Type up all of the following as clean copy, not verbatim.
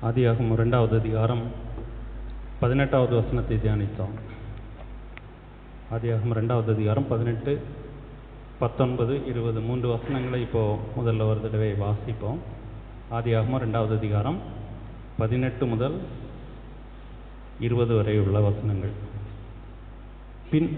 ஆதியாகமம் 2வது அதிகாரம் 18வது வசனத்தை தியானித்தோம். ஆதியாகமம் 2வது அதிகாரம் 18, 19, 20 3 வசனங்களை இப்போது முதல்ல ஒரு தடவை வாசிப்போம். ஆதியாகமம் 2வது அதிகாரம் 18 முதல் 20 வரை உள்ள வசனங்கள். பின்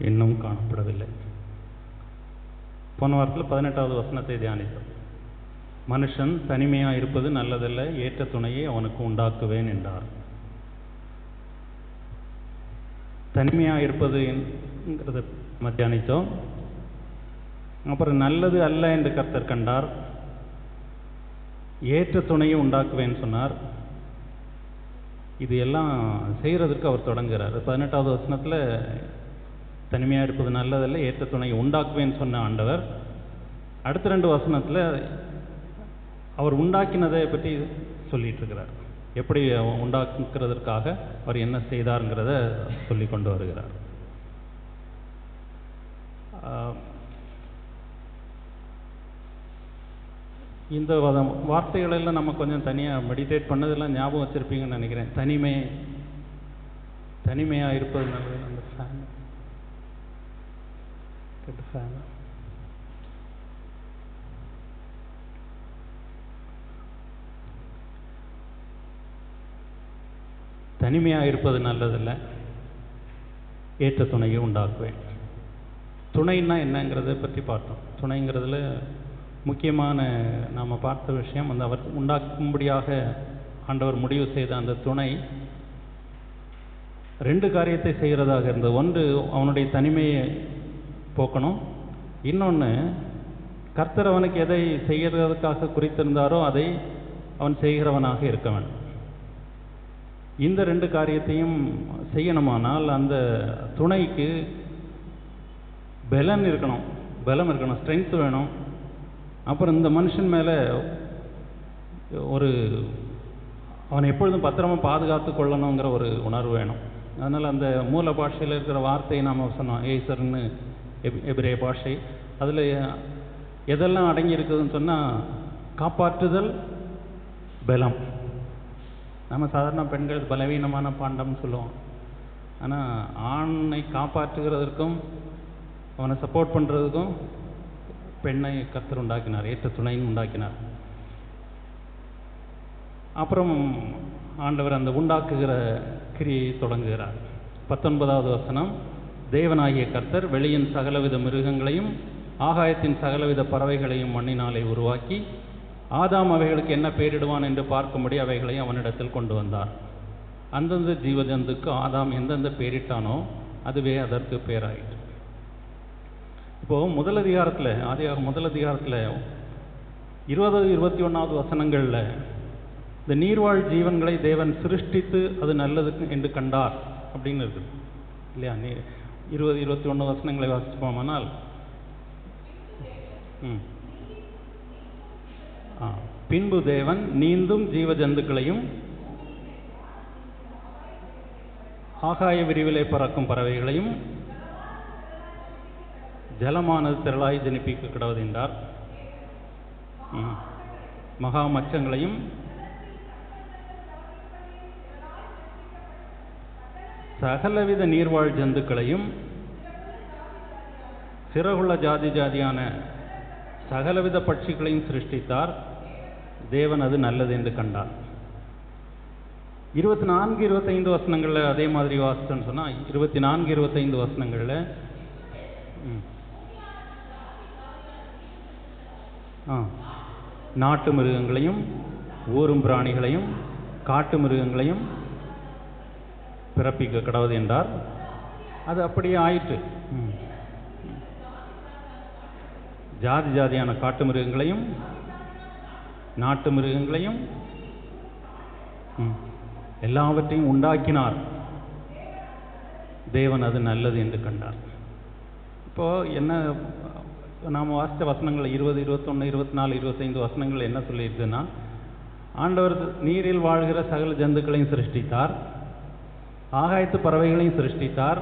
இன்னும் காணப்படவில்லை. போன வாரத்தில் 18வது வசனத்தை தியானித்தோம். மனுஷன் தனிமையாக இருப்பது நல்லதல்ல, ஏற்ற துணையை அவனுக்கு உண்டாக்குவேன் என்றார். தனிமையாக இருப்பதுங்கிறத நம்ம தியானித்தோம். அப்புறம் நல்லது அல்ல என்று கர்த்தர் கண்டார், ஏற்ற துணையை உண்டாக்குவேன்னு சொன்னார். இது எல்லாம் செய்கிறதுக்கு அவர் தொடங்குகிறார். 18வது வசனத்தில் தனிமையாக இருப்பது நல்லதல்ல, ஏற்ற துணையை உண்டாக்குவேன்னு சொன்ன ஆண்டவர் அடுத்த 2 வசனத்தில் அவர் உண்டாக்கினதை பற்றி சொல்லிட்டு இருக்கிறார். எப்படி உண்டாக்குறதற்காக அவர் என்ன செய்தாருங்கிறத சொல்லி கொண்டு வருகிறார். இந்த வார்த்தைகளெல்லாம் நம்ம கொஞ்சம் தனியாக மெடிடேட் பண்ணதெல்லாம் ஞாபகம் வச்சுருப்பீங்கன்னு நினைக்கிறேன். தனிமையாக இருப்பது நல்லது. அந்த ஃபேன் தனிமையாக இருப்பது நல்லதில்லை, ஏற்ற துணையை உண்டாக்குவேன். துணைன்னா என்னங்கிறத பற்றி பார்த்தோம். துணைங்கிறதுல முக்கியமான நாம் பார்த்த விஷயம் அந்த அவர் உண்டாக்கும்படியாக ஆண்டவர் முடிவு செய்த அந்த துணை 2 காரியத்தை செய்கிறதாக இருந்தது. ஒன்று, அவனுடைய தனிமையை போக்கணும். இன்னொன்று, கர்த்தர் அவனுக்கு எதை செய்கிறதுக்காக குறித்திருந்தாரோ அதை அவன் செய்கிறவனாக இருக்க வேண்டும். இந்த 2 காரியத்தையும் செய்யணுமானால் அந்த துணைக்கு பலம் இருக்கணும், ஸ்ட்ரென்த் வேணும். அப்புறம் இந்த மனுஷன் மேலே அவனை எப்பொழுதும் பத்திரமாக பாதுகாத்து கொள்ளணுங்கிற ஒரு உணர்வு வேணும். அதனால் அந்த மூல பாஷையில் இருக்கிற வார்த்தையை நாம் சொன்னோம், ஏசர்ன்னு எபிரேய பாஷை. அதில் எதெல்லாம் அடங்கி இருக்குதுன்னு சொன்னால் காப்பாற்றுதல், பலம். நம்ம சாதாரண பெண்கள் பலவீனமான பாண்டம்னு சொல்லுவோம். ஆனால் ஆணை காப்பாற்றுகிறதற்கும் அவனை சப்போர்ட் பண்ணுறதுக்கும் பெண்ணை கர்த்தர் உண்டாக்கினார், ஏற்ற துணையும் உண்டாக்கினார். அப்புறம் ஆண்டவர் அந்த உண்டாக்குகிற கிரியை தொடங்குகிறார். 19வது வசனம், தேவனாகிய கர்த்தர் வெளியின் சகலவித மிருகங்களையும் ஆகாயத்தின் சகலவித பறவைகளையும் மண்ணினாலே உருவாக்கி ஆதாம் அவைகளுக்கு என்ன பெயரிடுவான் என்று பார்க்கும்படி அவைகளை அவனிடத்தில் கொண்டு வந்தார். அந்தந்த ஜீவஜந்துக்கு ஆதாம் எந்தெந்த பெயரிட்டானோ அதுவே அதற்கு பெயராயிற்று. இப்போது முதலதிகாரத்தில், ஆதியாகமம் முதலதிகாரத்தில் 20, 21வது வசனங்களில் இந்த நீர்வாழ் ஜீவன்களை தேவன் சிருஷ்டித்து அது நல்லது என்று கண்டார் அப்படின்னு இருக்குது இல்லையா? 20, 21 வசனங்களை வாசிப்போமானால், பின்பு தேவன் நீந்தும் ஜீவ ஜந்துக்களையும் ஆகாய விரிவிலே பறக்கும் பறவைகளையும் ஜலமானது திரளாய் ஜனிப்பிக்க கிடவது என்றார். மகா மச்சங்களையும் சகலவித நீர்வாழ் ஜந்துக்களையும் சிறகுள்ள ஜாதியான சகலவித பட்சிகளையும் சிருஷ்டித்தார். தேவன் அது நல்லது என்று கண்டார். 24, 25 வசனங்களில் அதே மாதிரி வாசித்தோன்னு சொன்னால் 24, 25 வசனங்களில் நாட்டு மிருகங்களையும் ஊரும் பிராணிகளையும் காட்டு மிருகங்களையும் பிறப்பிக்க கடவுது என்றார். அது அப்படியே ஆயிற்று. ஜாதி ஜாதியான காட்டு மிருகங்களையும் நாட்டு மிருகங்களையும் எல்லாவற்றையும் உண்டாக்கினார். தேவன் அது நல்லது என்று கண்டார். இப்போ என்ன நாம் வாசித்த வசனங்கள் 20, 21, 24, 25 வசனங்கள் என்ன சொல்லியிருக்குன்னா, ஆண்டவர் நீரில் வாழ்கிற சகல ஜந்துக்களையும் சிருஷ்டித்தார், ஆகாயத்து பறவைகளையும் சிருஷ்டித்தார்,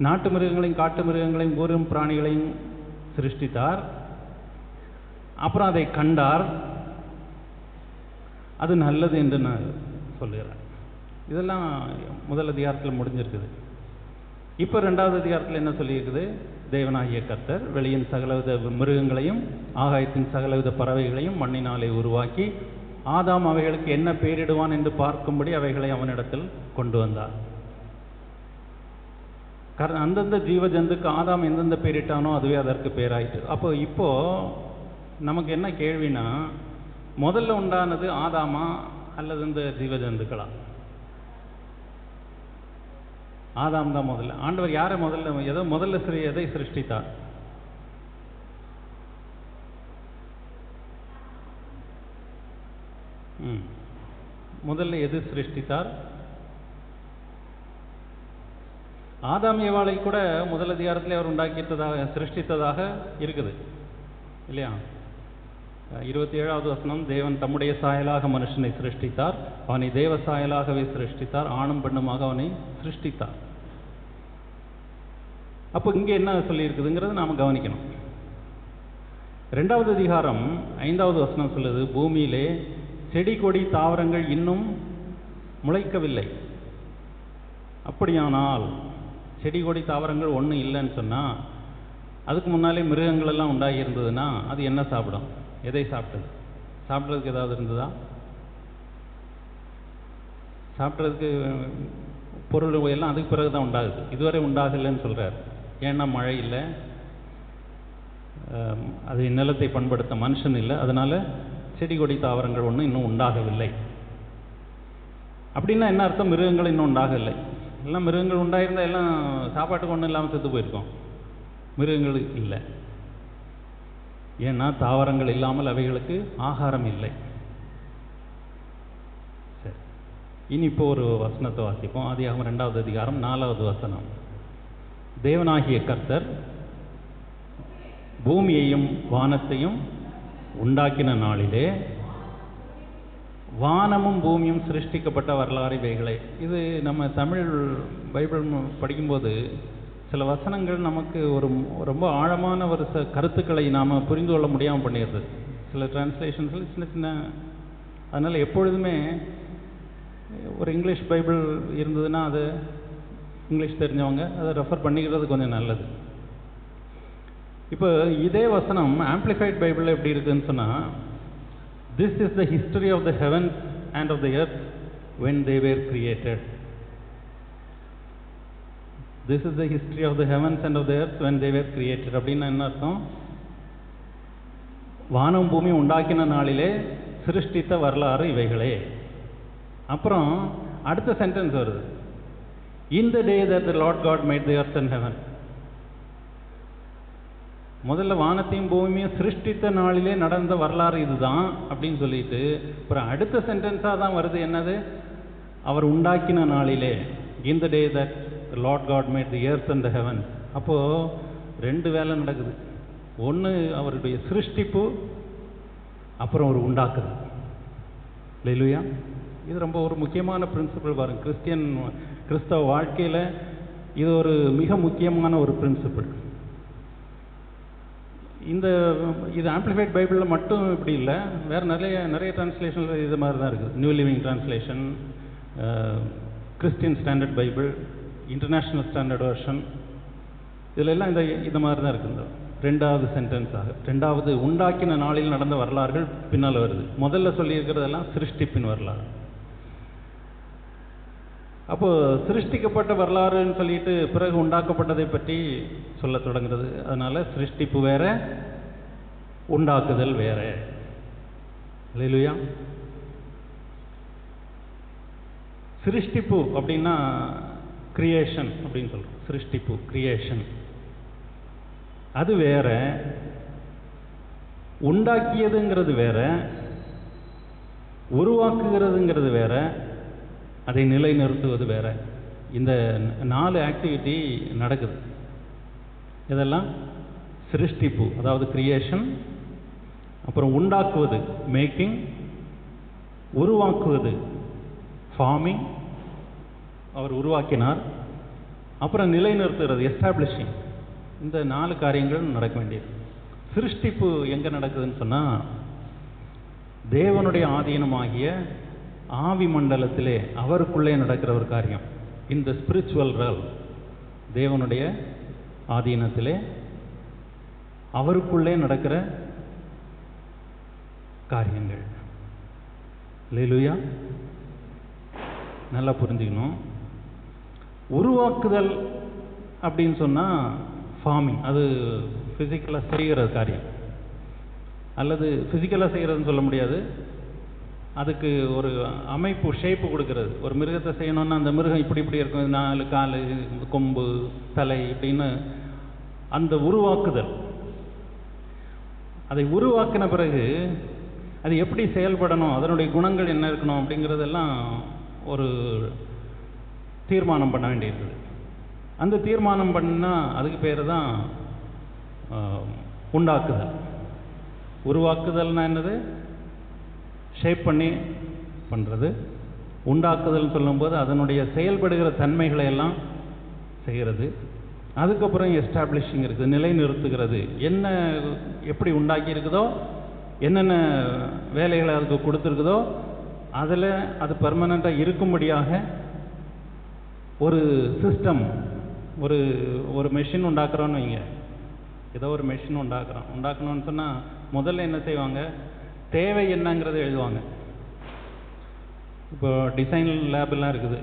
நாட்டு மிருகங்களையும் காட்டு மிருகங்களையும் ஊரும் பிராணிகளையும் சிருஷ்டித்தார். அப்புறம் அதை கண்டார், அது நல்லது என்று நான் சொல்லுகிறேன். இதெல்லாம் முதல் அதிகாரத்தில் முடிஞ்சிருக்குது. இப்போ 2வது அதிகாரத்தில் என்ன சொல்லியிருக்குது? தேவனாகிய கர்த்தர் வெளியின் சகலவித மிருகங்களையும் ஆகாயத்தின் சகலவித பறவைகளையும் மண்ணினாலே உருவாக்கி ஆதாம் அவைகளுக்கு என்ன பெயரிடுவான் என்று பார்க்கும்படி அவைகளை அவனிடத்தில் கொண்டு வந்தார். அந்தந்த ஜீவ ஜந்துக்கு ஆதாம் எந்தெந்த பேரிட்டானோ அதுவே அதற்கு பேராயிட்டு. அப்போ இப்போ நமக்கு என்ன கேள்வினா, முதல்ல உண்டானது ஆதாமா அல்லது இந்த ஜீவ ஜந்துக்களா? ஆதாம் தான் முதல்ல. ஆண்டவர் யாரை முதல்ல எதை சிருஷ்டித்தார்? முதல்ல எது சிருஷ்டித்தார்? ஆதாம் ஏவாளை கூட முதல் அதிகாரத்திலே அவர் உண்டாக்கியதாக சிருஷ்டித்ததாக இருக்குது இல்லையா? 27வது வசனம், தேவன் தம்முடைய சாயலாக மனுஷனை சிருஷ்டித்தார், அவனை தேவ சாயலாகவே சிருஷ்டித்தார், ஆணும் பெண்ணுமாக அவனை சிருஷ்டித்தார். அப்போ இங்கே என்ன சொல்லியிருக்குதுங்கிறது நாம் கவனிக்கணும். 2வது அதிகாரம் 5வது வசனம் சொல்லுது, பூமியிலே செடி கொடி தாவரங்கள் இன்னும் முளைக்கவில்லை. அப்படியானால் செடி கொடி தாவரங்கள் ஒன்றும் இல்லைன்னு சொன்னால், அதுக்கு முன்னாலே மிருகங்கள் எல்லாம் உண்டாகி இருந்ததுன்னா அது என்ன சாப்பிடும்? எதை சாப்பிட்டது? சாப்பிட்றதுக்கு ஏதாவது இருந்ததா? சாப்பிட்றதுக்கு பொருள் எல்லாம் அதுக்கு பிறகு தான் உண்டாகுது, இதுவரை உண்டாகலைன்னு சொல்கிறார். ஏன்னா மழை இல்லை, அது நிலத்தை பண்படுத்த மனுஷன் இல்லை, அதனால் செடி கொடி தாவரங்கள் ஒன்றும் இன்னும் உண்டாகவில்லை. அப்படின்னா என்ன அர்த்தம்? மிருகங்கள் இன்னும் உண்டாகவில்லை. எல்லாம் மிருகங்கள் உண்டாயிருந்தால் எல்லாம் சாப்பாட்டுக்கு ஒன்றும் இல்லாமல் செத்து போயிருக்கோம். மிருகங்கள் இல்லை, ஏன்னா தாவரங்கள் இல்லாமல் அவைகளுக்கு ஆகாரம் இல்லை. சரி, இனி இப்போ ஒரு வசனத்தை வாசிப்போம். ஆதியாகமம் 2வது அதிகாரம் 4வது வசனம். தேவனாகிய கர்த்தர் பூமியையும் வானத்தையும் உண்டாக்கின நாளிலே வானமும் பூமியும் சிருஷ்டிக்கப்பட்ட வரலாறு இவைகளே. இது நம்ம தமிழ் பைபிள் படிக்கும்போது சில வசனங்கள் நமக்கு ஒரு ரொம்ப ஆழமான ஒரு கருத்துக்களை நாம் புரிந்து கொள்ள முடியாமல் பண்ணிடுது. சில டிரான்ஸ்லேஷன்ஸில் சின்ன சின்ன, அதனால் எப்பொழுதுமே ஒரு இங்கிலீஷ் பைபிள் இருந்ததுன்னா அது இங்கிலீஷ் தெரிஞ்சவங்க அதை ரெஃபர் பண்ணிக்கிறது கொஞ்சம் நல்லது. இப்போ இதே வசனம் ஆம்பிளிஃபைட் பைபிளில் எப்படி இருக்குதுன்னு சொன்னால், this is the history of the heavens and of the earth when they were created. This is the history of the heavens and of the earth when they were created. அப்படின்னா என்ன அர்த்தம்? வானம் பூமி உண்டாக்கின நாளிலே சிருஷ்டித்த வரலாறு இவைகளே. அப்புறம் அடுத்த சென்டென்ஸ் வருது, in the day that the Lord God made the earth and heaven. முதல்ல வானத்தையும் பூமியும் சிருஷ்டித்த நாளிலே நடந்த வரலாறு இதுதான் அப்படின்னு சொல்லிட்டு அப்புறம் அடுத்த சென்டென்ஸாக தான் வருது, என்னது? அவர் உண்டாக்கின நாளிலே, in the day that the Lord God made the earth and the heaven. அப்போது 2 வேலை நடக்குது. ஒன்று அவருடைய சிருஷ்டிப்பு, அப்புறம் ஒரு உண்டாக்குது. அல்லேலூயா. இது ரொம்ப ஒரு முக்கியமான பிரின்சிபிள் பாருங்க. கிறிஸ்தவ வாழ்க்கையில் இது ஒரு மிக முக்கியமான ஒரு பிரின்சிபிள். இது ஆம்பிளிஃபைட் பைபிளில் மட்டும் இப்படி இல்லை, வேறு நிறைய டிரான்ஸ்லேஷனில் இது மாதிரி தான் இருக்குது. New living translation, Christian standard Bible, international standard version, இதில் எல்லாம் இந்த மாதிரி தான் இருக்குது. 2வது சென்டென்ஸாக 2வது உண்டாக்கின நாளில் நடந்த வரலாறுகள் பின்னால் வருது. முதல்ல சொல்லியிருக்கிறதெல்லாம் சிருஷ்டிப்பின் வரலாறு. அப்போது சிருஷ்டிக்கப்பட்ட வரலாறுன்னு சொல்லிட்டு பிறகு உண்டாக்கப்பட்டதை பற்றி சொல்ல தொடங்குறது. அதனால் சிருஷ்டிப்பு வேற, உண்டாக்குதல் வேற. அல்லேலூயா. சிருஷ்டிப்பு அப்படின்னா கிரியேஷன் அப்படின்னு சொல்கிறோம். சிருஷ்டிப்பு, கிரியேஷன், அது வேற. உண்டாக்கியதுங்கிறது வேற, உருவாக்குகிறதுங்கிறது வேற, அதை நிலைநிறுத்துவது வேற. இந்த 4 ஆக்டிவிட்டி நடக்குது. இதெல்லாம் சிருஷ்டிப்பு, அதாவது கிரியேஷன், அப்புறம் உண்டாக்குவது மேக்கிங், உருவாக்குவது ஃபார்மிங், அவர் உருவாக்கினார், அப்புறம் நிலைநிறுத்துகிறது எஸ்டாப்ளிஷிங். இந்த 4 காரியங்கள் நடக்க வேண்டியது. சிருஷ்டிப்பு எங்கே நடக்குதுன்னு சொன்னால், தேவனுடைய ஆதீனமாகிய ஆவி மண்டலத்திலே அவருக்குள்ளே நடக்கிற ஒரு காரியம். இந்த ஸ்பிரிச்சுவல் ரெல், தேவனுடைய ஆதீனத்திலே அவருக்குள்ளே நடக்கிற காரியங்கள். அல்லேலூயா. நல்லா புரிஞ்சுக்கணும். உருவாக்குதல் அப்படின்னு சொன்னால் ஃபார்மிங், அது ஃபிசிக்கலாக செய்கிற காரியம், அல்லது ஃபிசிக்கலாக செய்கிறதுன்னு சொல்ல முடியாது, அதுக்கு ஒரு அமைப்பு, ஷேப்பு கொடுக்கறது. ஒரு மிருகத்தை செய்யணும்னா அந்த மிருகம் இப்படி இப்படி இருக்கும், 4 கால், கொம்பு, தலை இப்படின்னு அந்த உருவாக்குதல். அதை உருவாக்கின பிறகு அது எப்படி செயல்படணும், அதனுடைய குணங்கள் என்ன இருக்கணும் அப்படிங்கிறதெல்லாம் ஒரு தீர்மானம் பண்ண வேண்டியிருக்குது. அந்த தீர்மானம் பண்ணால் அதுக்கு பேர் தான் உண்டாக்குதல். உருவாக்குதல்னா என்னது? ஷேப் பண்ணி பண்ணுறது. உண்டாக்குதல் சொல்லும்போது அதனுடைய செயல்படுகிற தன்மைகளை எல்லாம் செய்கிறது. அதுக்கப்புறம் எஸ்டாப்ளிஷிங் இருக்குது, நிலைநிறுத்துகிறது. என்ன எப்படி உண்டாக்கி இருக்குதோ, என்னென்ன வேலைகளை அதுக்கு கொடுத்துருக்குதோ அதில் அது பர்மனெண்ட்டாக இருக்கும்படியாக ஒரு சிஸ்டம், ஒரு மெஷின் உண்டாக்குறோன்னு வைங்க. ஏதோ ஒரு மெஷின் உண்டாக்கணும்னு சொன்னால் முதல்ல என்ன செய்வாங்க? தேவை என்னங்கிறத எழுதுவாங்க. இப்போ டிசைன் லேபெல்லாம் இருக்குது.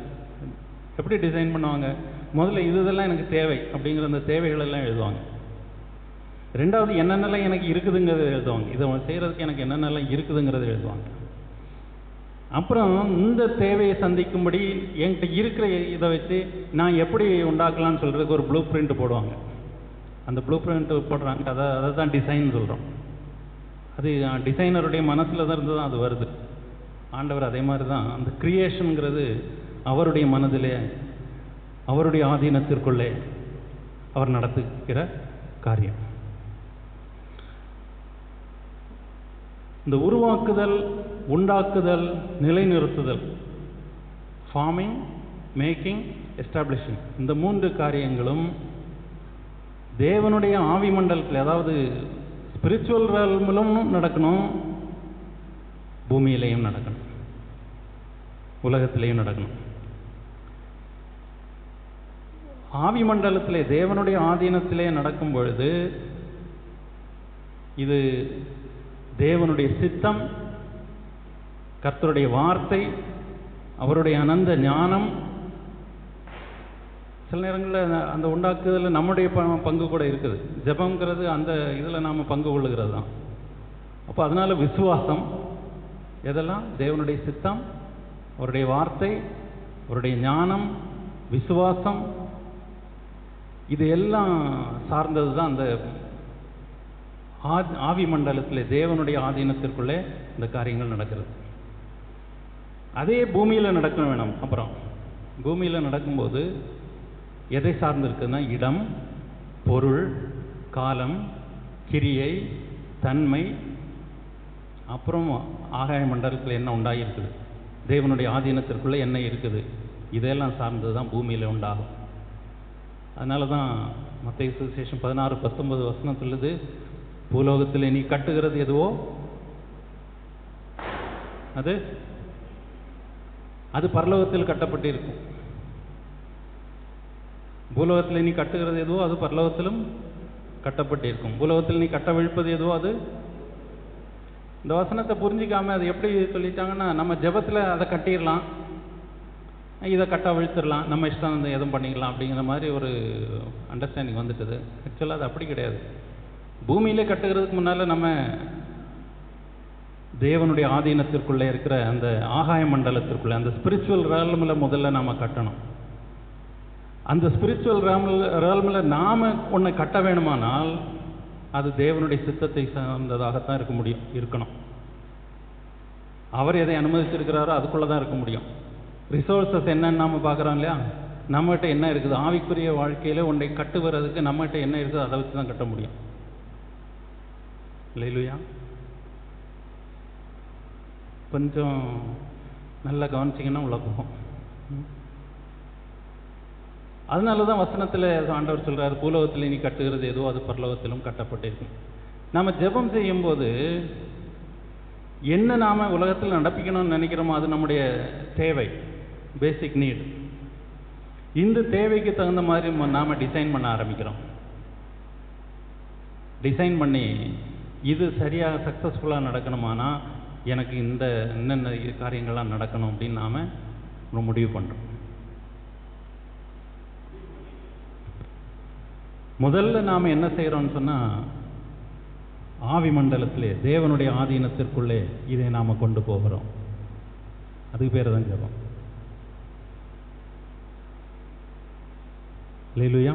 எப்படி டிசைன் பண்ணுவாங்க? முதல்ல இதெல்லாம் எனக்கு தேவை அப்படிங்கிற அந்த தேவைகளெல்லாம் எழுதுவாங்க. ரெண்டாவது என்னென்னலாம் எனக்கு இருக்குதுங்கிறத எழுதுவாங்க. இதை செய்கிறதுக்கு எனக்கு என்னென்னலாம் இருக்குதுங்கிறத எழுதுவாங்க. அப்புறம் இந்த தேவையை சந்திக்கும்படி என்கிட்ட இருக்கிற இதை வச்சு நான் எப்படி உண்டாக்கலாம்னு சொல்கிறதுக்கு ஒரு ப்ளூ பிரிண்ட் போடுவாங்க. அந்த ப்ளூ பிரிண்ட் போடுறாங்க, அதை தான் டிசைன் சொல்கிறோம். அது டிசைனருடைய மனசில் தான் இருந்து தான் அது வருது. ஆண்டவர் அதே மாதிரி தான் அந்த கிரியேஷனுங்கிறது அவருடைய மனதிலே, அவருடைய ஆதீனத்திற்குள்ளே அவர் நடத்துகிற காரியம். இந்த உருவாக்குதல், உண்டாக்குதல், நிலைநிறுத்துதல், ஃபார்மிங், மேக்கிங், எஸ்டாப்ளிஷிங், இந்த 3 காரியங்களும் தேவனுடைய ஆவி மண்டலத்தில், அதாவது ஸ்பிரிச்சுவல் ரெல்மிலும் நடக்கணும், பூமியிலையும் நடக்கணும், உலகத்திலையும் நடக்கணும். ஆவி மண்டலத்திலே தேவனுடைய ஆதீனத்திலே நடக்கும் பொழுது இது தேவனுடைய சித்தம், கர்த்தருடைய வார்த்தை, அவருடைய அனந்த ஞானம். சில நேரங்களில் அந்த உண்டாக்குதலில் நம்முடைய பங்கு கூட இருக்குது. ஜெபம்ங்கிறது அந்த இதில் நாம் பங்கு கொள்ளுகிறது தான். அப்போ அதனால் விசுவாசம், எதெல்லாம் தேவனுடைய சித்தம், அவருடைய வார்த்தை, அவருடைய ஞானம், விசுவாசம், இது எல்லாம் சார்ந்தது தான் அந்த ஆவி மண்டலத்தில் தேவனுடைய ஆதீனத்திற்குள்ளே இந்த காரியங்கள் நடக்கிறது. அதே பூமியில் நடக்க வேணும். அப்புறம் பூமியில் நடக்கும்போது எதை சார்ந்திருக்குன்னா இடம், பொருள், காலம், கிரியை, தன்மை, அப்புறம் ஆகாய மண்டலத்தில் என்ன உண்டாகிருக்குது, தேவனுடைய ஆதீனத்திற்குள்ளே என்ன இருக்குது, இதெல்லாம் சார்ந்தது தான் பூமியில் உண்டாகும். அதனால தான் மத்தேயு சுவிசேஷம் 16:19 சொல்லுது, பூலோகத்தில் நீ கட்டுகிறது எதுவோ அது பரலோகத்தில் கட்டப்பட்டிருக்கும். பூலோகத்தில் நீ கட்டுகிறது எதுவோ அது பரலோகத்திலும் கட்டப்பட்டிருக்கும். பூலோகத்தில் நீ கட்டவிழ்ப்பது எதுவோ அது. இந்த வசனத்தை புரிஞ்சிக்காம அது எப்படி சொல்லிட்டாங்கன்னா, நம்ம ஜெபத்தில் அதை கட்டிடலாம், இதை கட்டவிழ்த்திடலாம், நம்ம இஷ்டம் வந்து எதுவும் பண்ணிக்கலாம் அப்படிங்கிற மாதிரி ஒரு அண்டர்ஸ்டாண்டிங் வந்துட்டுது. ஆக்சுவலாக அது அப்படி கிடையாது. பூமியிலே கட்டுகிறதுக்கு முன்னால் நம்ம தேவனுடைய ஆதீனத்திற்குள்ளே இருக்கிற அந்த ஆகாய மண்டலத்திற்குள்ளே, அந்த ஸ்பிரிச்சுவல் ரேல்மில் முதல்ல நாம் கட்டணும். அந்த ஸ்பிரிச்சுவல் ரேல்மில் நாம் ஒன்று கட்ட வேணுமானால் அது தேவனுடைய சித்தத்தை சார்ந்ததாகத்தான் இருக்கணும். அவர் எதை அனுமதிச்சிருக்கிறாரோ அதுக்குள்ளே தான் இருக்க முடியும். ரிசோர்ஸஸ் என்னன்னு நாம் பார்க்குறோம் இல்லையா? நம்மகிட்ட என்ன இருக்குது, ஆவிக்குரிய வாழ்க்கையில் ஒன்றை கட்டுவதற்கு நம்மகிட்ட என்ன இருக்குது அதை வச்சு தான் கட்ட முடியும். இல்லையா? கொஞ்சம் நல்லா கவனிச்சிங்கன்னா உள்ள போகும். அதனால தான் வசனத்தில் ஆண்டவர் சொல்கிறார், பூலோகத்தில் நீ கட்டுகிறது ஏதோ அது பரலோகத்திலும் கட்டப்பட்டிருக்கும். நாம் ஜெபம் செய்யும்போது என்ன நாம் உலகத்தில் நடப்பிக்கணும்னு நினைக்கிறோமோ அது நம்முடைய தேவை, பேசிக் நீட். இந்த தேவைக்கு தகுந்த மாதிரி நாம் டிசைன் பண்ண ஆரம்பிக்கிறோம். டிசைன் பண்ணி இது சரியாக சக்ஸஸ்ஃபுல்லாக நடக்கணுமானா எனக்கு இந்த என்னென்ன காரியங்கள்லாம் நடக்கணும் அப்படின்னு நாம் முடிவு பண்ணுறோம். முதல்ல நாம் என்ன செய்கிறோம்னு சொன்னால், ஆவி மண்டலத்திலே தேவனுடைய ஆதீனத்திற்குள்ளே இதை நாம் கொண்டு போகிறோம். அதுக்கு பேர் தான் ஜெபம். அல்லேலூயா.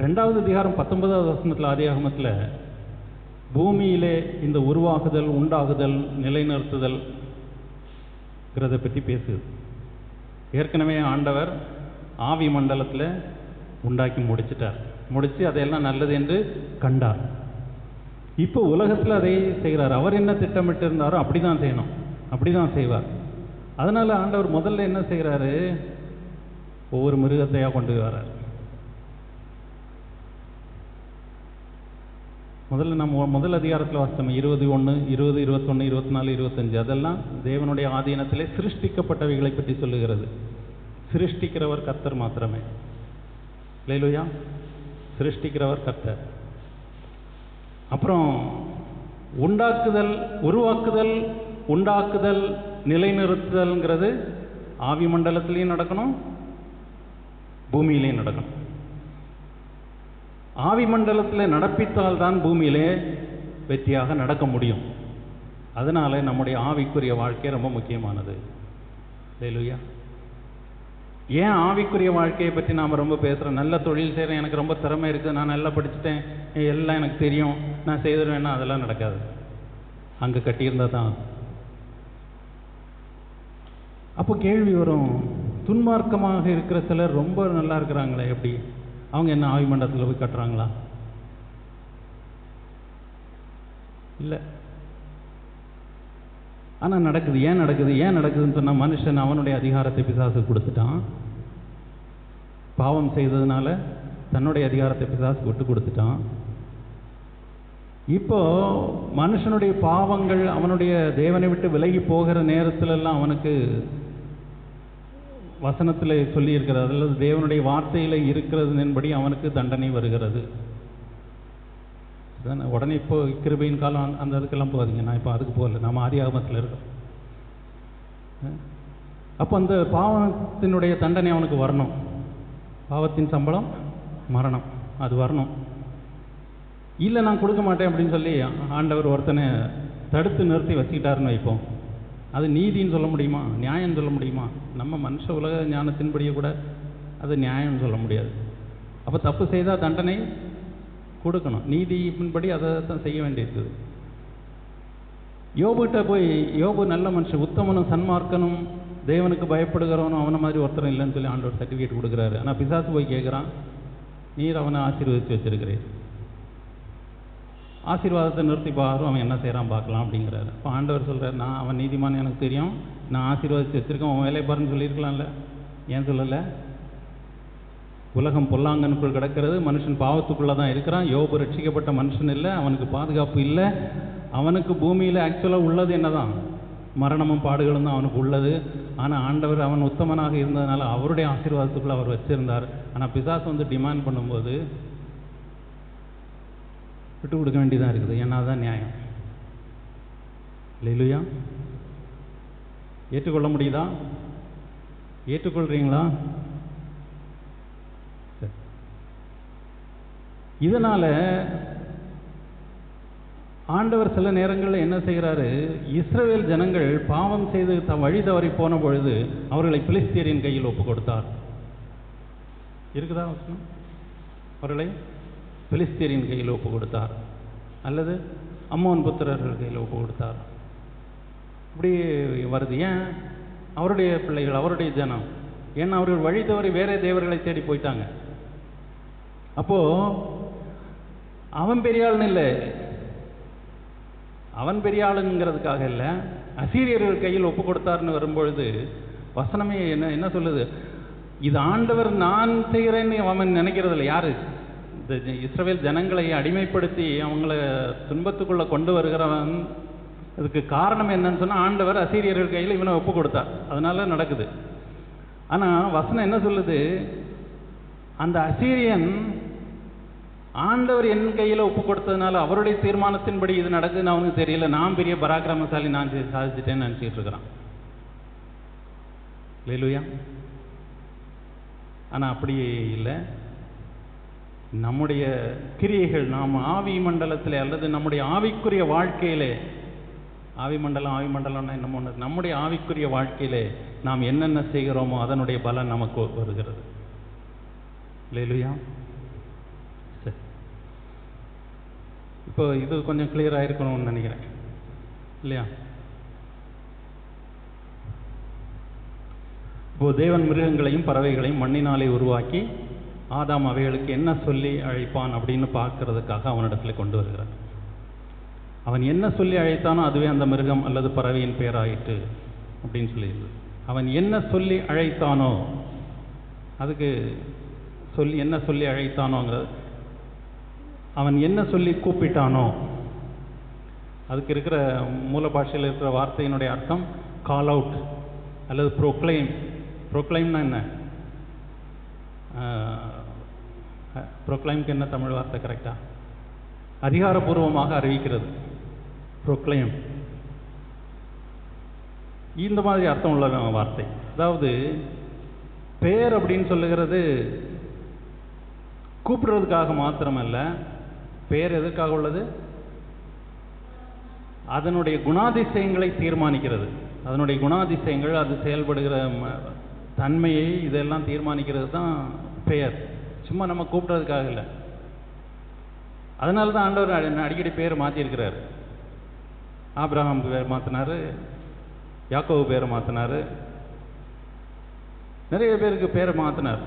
ரெண்டாவது அதிகாரம் 19வது வசனத்தில், ஆதியாகமத்தில் பூமியிலே இந்த உருவாகுதல், உண்டாகுதல், நிலைநிறுத்துதல் பற்றி பேசுது. ஏற்கனவே ஆண்டவர் ஆவி மண்டலத்தில் உண்டாக்கி முடிச்சு அதையெல்லாம் நல்லது என்று கண்டார். இப்போ உலகத்தில் அதை செய்கிறார். அவர் என்ன திட்டமிட்டு இருந்தாரோ அப்படி தான் செய்யணும், அப்படி தான் செய்வார். அதனால் ஆண்டவர் முதல்ல என்ன செய்கிறாரு, ஒவ்வொரு மிருகத்தையாக கொண்டு வரார். முதல்ல நம்ம முதல் அதிகாரத்தில் வாசித்தோம் 21, 20, 21, 24, 25. அதெல்லாம் தேவனுடைய ஆதீனத்திலே சிருஷ்டிக்கப்பட்டவைகளை பற்றி சொல்லுகிறது. சிருஷ்டிக்கிறவர் கர்த்தர் மாத்திரமே. அல்லேலூயா. சிருஷ்டிக்கிறவர் கர்த்தர். அப்புறம் உருவாக்குதல், உண்டாக்குதல், நிலைநிறுத்துதல்ங்கிறது ஆவி மண்டலத்திலையும் நடக்கணும், பூமியிலையும் நடக்கணும். ஆவி மண்டலத்தில் நடப்பித்தால் தான் பூமியிலே வெற்றியாக நடக்க முடியும். அதனால நம்முடைய ஆவிக்குரிய வாழ்க்கை ரொம்ப முக்கியமானது. அல்லேலூயா. ஏன் ஆவிக்குரிய வாழ்க்கையை பற்றி நாம் ரொம்ப பேசுகிறோம்? நல்ல தொழில் செய்கிறேன், எனக்கு ரொம்ப திறமை இருக்குது, நான் நல்லா படிச்சுட்டேன், எல்லாம் எனக்கு தெரியும், நான் செய்திருவேன்னா அதெல்லாம் நடக்காது. அங்கே கட்டியிருந்தால் தான். அப்போ கேள்வி வரும், துன்மார்க்கமாக இருக்கிற சிலர் ரொம்ப நல்லா இருக்கிறாங்களே, எப்படி அவங்க என்ன ஆவி மண்டலத்தில் போய் கட்டுறாங்களா? இல்லை. ஆனால் நடக்குது. ஏன் நடக்குதுன்னு சொன்னால், மனுஷன் அவனுடைய அதிகாரத்தை பிசாசு கொடுத்துட்டான். பாவம் செய்ததுனால தன்னுடைய அதிகாரத்தை பிசாசு விட்டு கொடுத்துட்டான். இப்போ மனுஷனுடைய பாவங்கள் அவனுடைய தேவனை விட்டு விலகி போகிற நேரத்திலெல்லாம் அவனுக்கு வசனத்தில் சொல்லியிருக்கிறது, அல்லது தேவனுடைய வார்த்தையில் இருக்கிறதுன்படி அவனுக்கு தண்டனை வருகிறது. உடனே இப்போ கிருபையின் காலம் அந்த அதுக்கெல்லாம் போகாதீங்க, நான் இப்போ அதுக்கு போகல, நம்ம ஆதியாகமத்தில் இருக்கோம். அப்போ அந்த பாவத்தினுடைய தண்டனை அவனுக்கு வரணும். பாவத்தின் சம்பளம் மரணம், அது வரணும். இல்லை நான் கொடுக்க மாட்டேன் அப்படின்னு சொல்லி ஆண்டவர் ஒருத்தனை தடுத்து நிறுத்தி வச்சுக்கிட்டாருன்னு வைப்போம். அது நீதின்னு சொல்ல முடியுமா? நியாயம்னு சொல்ல முடியுமா? நம்ம மனுஷ உலக ஞானத்தின்படியே கூட அது நியாயம்னு சொல்ல முடியாது. அப்போ தப்பு செய்தால் தண்டனை கொடுக்கணும், நீதியின்படி அதை தான் செய்ய வேண்டியிருக்குது. யோபுகிட்ட போய், யோபு நல்ல மனுஷன், உத்தமனும் சன்மார்க்கனும் தேவனுக்கு பயப்படுகிறவனும் அவனை மாதிரி ஒருத்தரும் இல்லைன்னு சொல்லி ஆண்டவர் சர்டிஃபிகேட் கொடுக்குறாரு. ஆனால் பிசாசு போய் கேட்குறான், நீர் அவனை ஆசீர்வதித்து வச்சிருக்கிறீர், ஆசீர்வாதத்தை நிறுத்தி பாரும், அவன் என்ன செய்கிறான் பார்க்கலாம் அப்படிங்கிறாரு. இப்போ ஆண்டவர் சொல்கிறார், நான் அவன் நீதிமான் எனக்கு தெரியும், நான் ஆசீர்வாதித்து வச்சுருக்கேன், அவன் வேலையை பாருன்னு சொல்லியிருக்கலாம்ல, ஏன் சொல்லலை? உலகம் பொல்லாங்கனுக்குள் கிடக்கிறது, மனுஷன் பாவத்துக்குள்ளே தான் இருக்கிறான். யோபு ரட்சிக்கப்பட்ட மனுஷன் இல்லை, அவனுக்கு பாதுகாப்பு இல்லை. அவனுக்கு பூமியில் ஆக்சுவலாக உள்ளது என்ன தான்? மரணமும் பாடுகளும் தான் அவனுக்கு உள்ளது. ஆனால் ஆண்டவர் அவன் உத்தமனாக இருந்ததுனால அவருடைய ஆசீர்வாதத்துக்குள்ளே அவர் வச்சுருந்தார். ஆனால் பிசாசு வந்து டிமாண்ட் பண்ணும்போது விட்டு கொடுக்க வேண்டியதாக இருக்குது. ஏன்னா அதுதான் நியாயம். அல்லேலூயா. ஏற்றுக்கொள்ள முடியுதா? ஏற்றுக்கொள்கிறீங்களா? இதனால் ஆண்டவர் சில நேரங்களில் என்ன செய்கிறாரு, இஸ்ரவேல் ஜனங்கள் பாவம் செய்து வழி தவறி போன பொழுது அவர்களை பிலிஸ்தியரின் கையில் ஒப்பு கொடுத்தார். இருக்குதா வசனம்? அவர்களை பிலிஸ்தியரின் கையில் ஒப்பு கொடுத்தார், அல்லது அம்மோன் புத்திரர்கள் கையில் ஒப்பு கொடுத்தார். இப்படி வருது. ஏன்? அவருடைய பிள்ளைகள், அவருடைய ஜனம். ஏன்னா அவர்கள் வழி தவறி வேற தேவர்களை தேடி போயிட்டாங்க. அப்போ அவன் பெரிய ஆளுன்னு இல்லை, அவன் பெரிய ஆளுங்கிறதுக்காக இல்லை, அசீரியர்கள் கையில் ஒப்பு கொடுத்தாருன்னு வரும்பொழுது வசனமே என்ன சொல்லுது, இது ஆண்டவர் நான் செய்கிறேன்னு அவன் நினைக்கிறது இல்லை. யாரு? இந்த இஸ்ரவேல் ஜனங்களை அடிமைப்படுத்தி அவங்கள துன்பத்துக்குள்ள கொண்டு வருகிறவன். அதுக்கு காரணம் என்னன்னு சொன்னால், ஆண்டவர் அசீரியர்கள் கையில் இவனை ஒப்பு கொடுத்தார், அதனால நடக்குது. ஆனால் வசனம் என்ன சொல்லுது, அந்த அசீரியன் ஆண்டவர் என் கையில் ஒப்பு கொடுத்ததுனால அவருடைய தீர்மானத்தின்படி இது நடக்குதுன்னு அவனுக்கு தெரியல. நான் பெரிய பராக்கிரமசாலி, நான் சாதிச்சிட்டேன்னு நினச்சிட்டு இருக்கிறான். அல்லேலூயா. ஆனால் அப்படி இல்லை. நம்முடைய கிரியைகள், நாம் ஆவி மண்டலத்தில் அல்லது நம்முடைய ஆவிக்குரிய வாழ்க்கையிலே, ஆவி மண்டலம்னா என்னமோ ஒன்று, நம்முடைய ஆவிக்குரிய வாழ்க்கையிலே நாம் என்னென்ன செய்கிறோமோ அதனுடைய பலன் நமக்கு வருகிறது. அல்லேலூயா. சரி, இப்போ இது கொஞ்சம் கிளியராக இருக்கணும்னு நினைக்கிறேன், இல்லையா? இப்போ தேவன் மிருகங்களையும் பறவைகளையும் மண்ணினாலே உருவாக்கி ஆதாம் அவைகளுக்கு என்ன சொல்லி அழைப்பான் அப்படின்னு பார்க்கறதுக்காக அவனிடத்தில் கொண்டு வருகிறார். அவன் என்ன சொல்லி அழைத்தானோ அதுவே அந்த மிருகம் அல்லது பறவையின் பேராயிற்று அப்படின்னு சொல்லிடுது. அவன் என்ன சொல்லி அழைத்தானோ, அதுக்கு என்ன சொல்லி அழைத்தானோங்கிறது, அவன் என்ன சொல்லி கூப்பிட்டானோ, அதுக்கு இருக்கிற மூல பாஷையில் இருக்கிற வார்த்தையினுடைய அர்த்தம் கால் அவுட் அல்லது ப்ரோக்ளைம். ப்ரோக்ளைம்னா என்ன? ப்ரோக்ளைம்க்கு என்ன தமிழ் வார்த்தை கரெக்டா? அதிகாரப்பூர்வமாக அறிவிக்கிறது, ப்ரோக்ளைம். இந்த மாதிரி அர்த்தம் உள்ள வார்த்தை. அதாவது பேர் அப்படின்னு சொல்லுகிறது கூப்பிடுறதுக்காக மாத்திரமல்ல, பேர் எதற்காக உள்ளது? அதனுடைய குணாதிசயங்களை தீர்மானிக்கிறது. அதனுடைய குணாதிசயங்கள், அது செயல்படுகிற தன்மையை, இதெல்லாம் தீர்மானிக்கிறது தான் பெயர். சும்மா நம்ம கூப்பிடுறதுக்காக இல்லை. அதனால தான் ஆண்டவர் அடிக்கடி பேர் மாற்றிருக்கிறார். ஆபிரகாமுக்கு பேர் மாற்றினார், யாக்கோபு பேரை மாற்றினார், நிறைய பேருக்கு பேரை மாற்றினார்.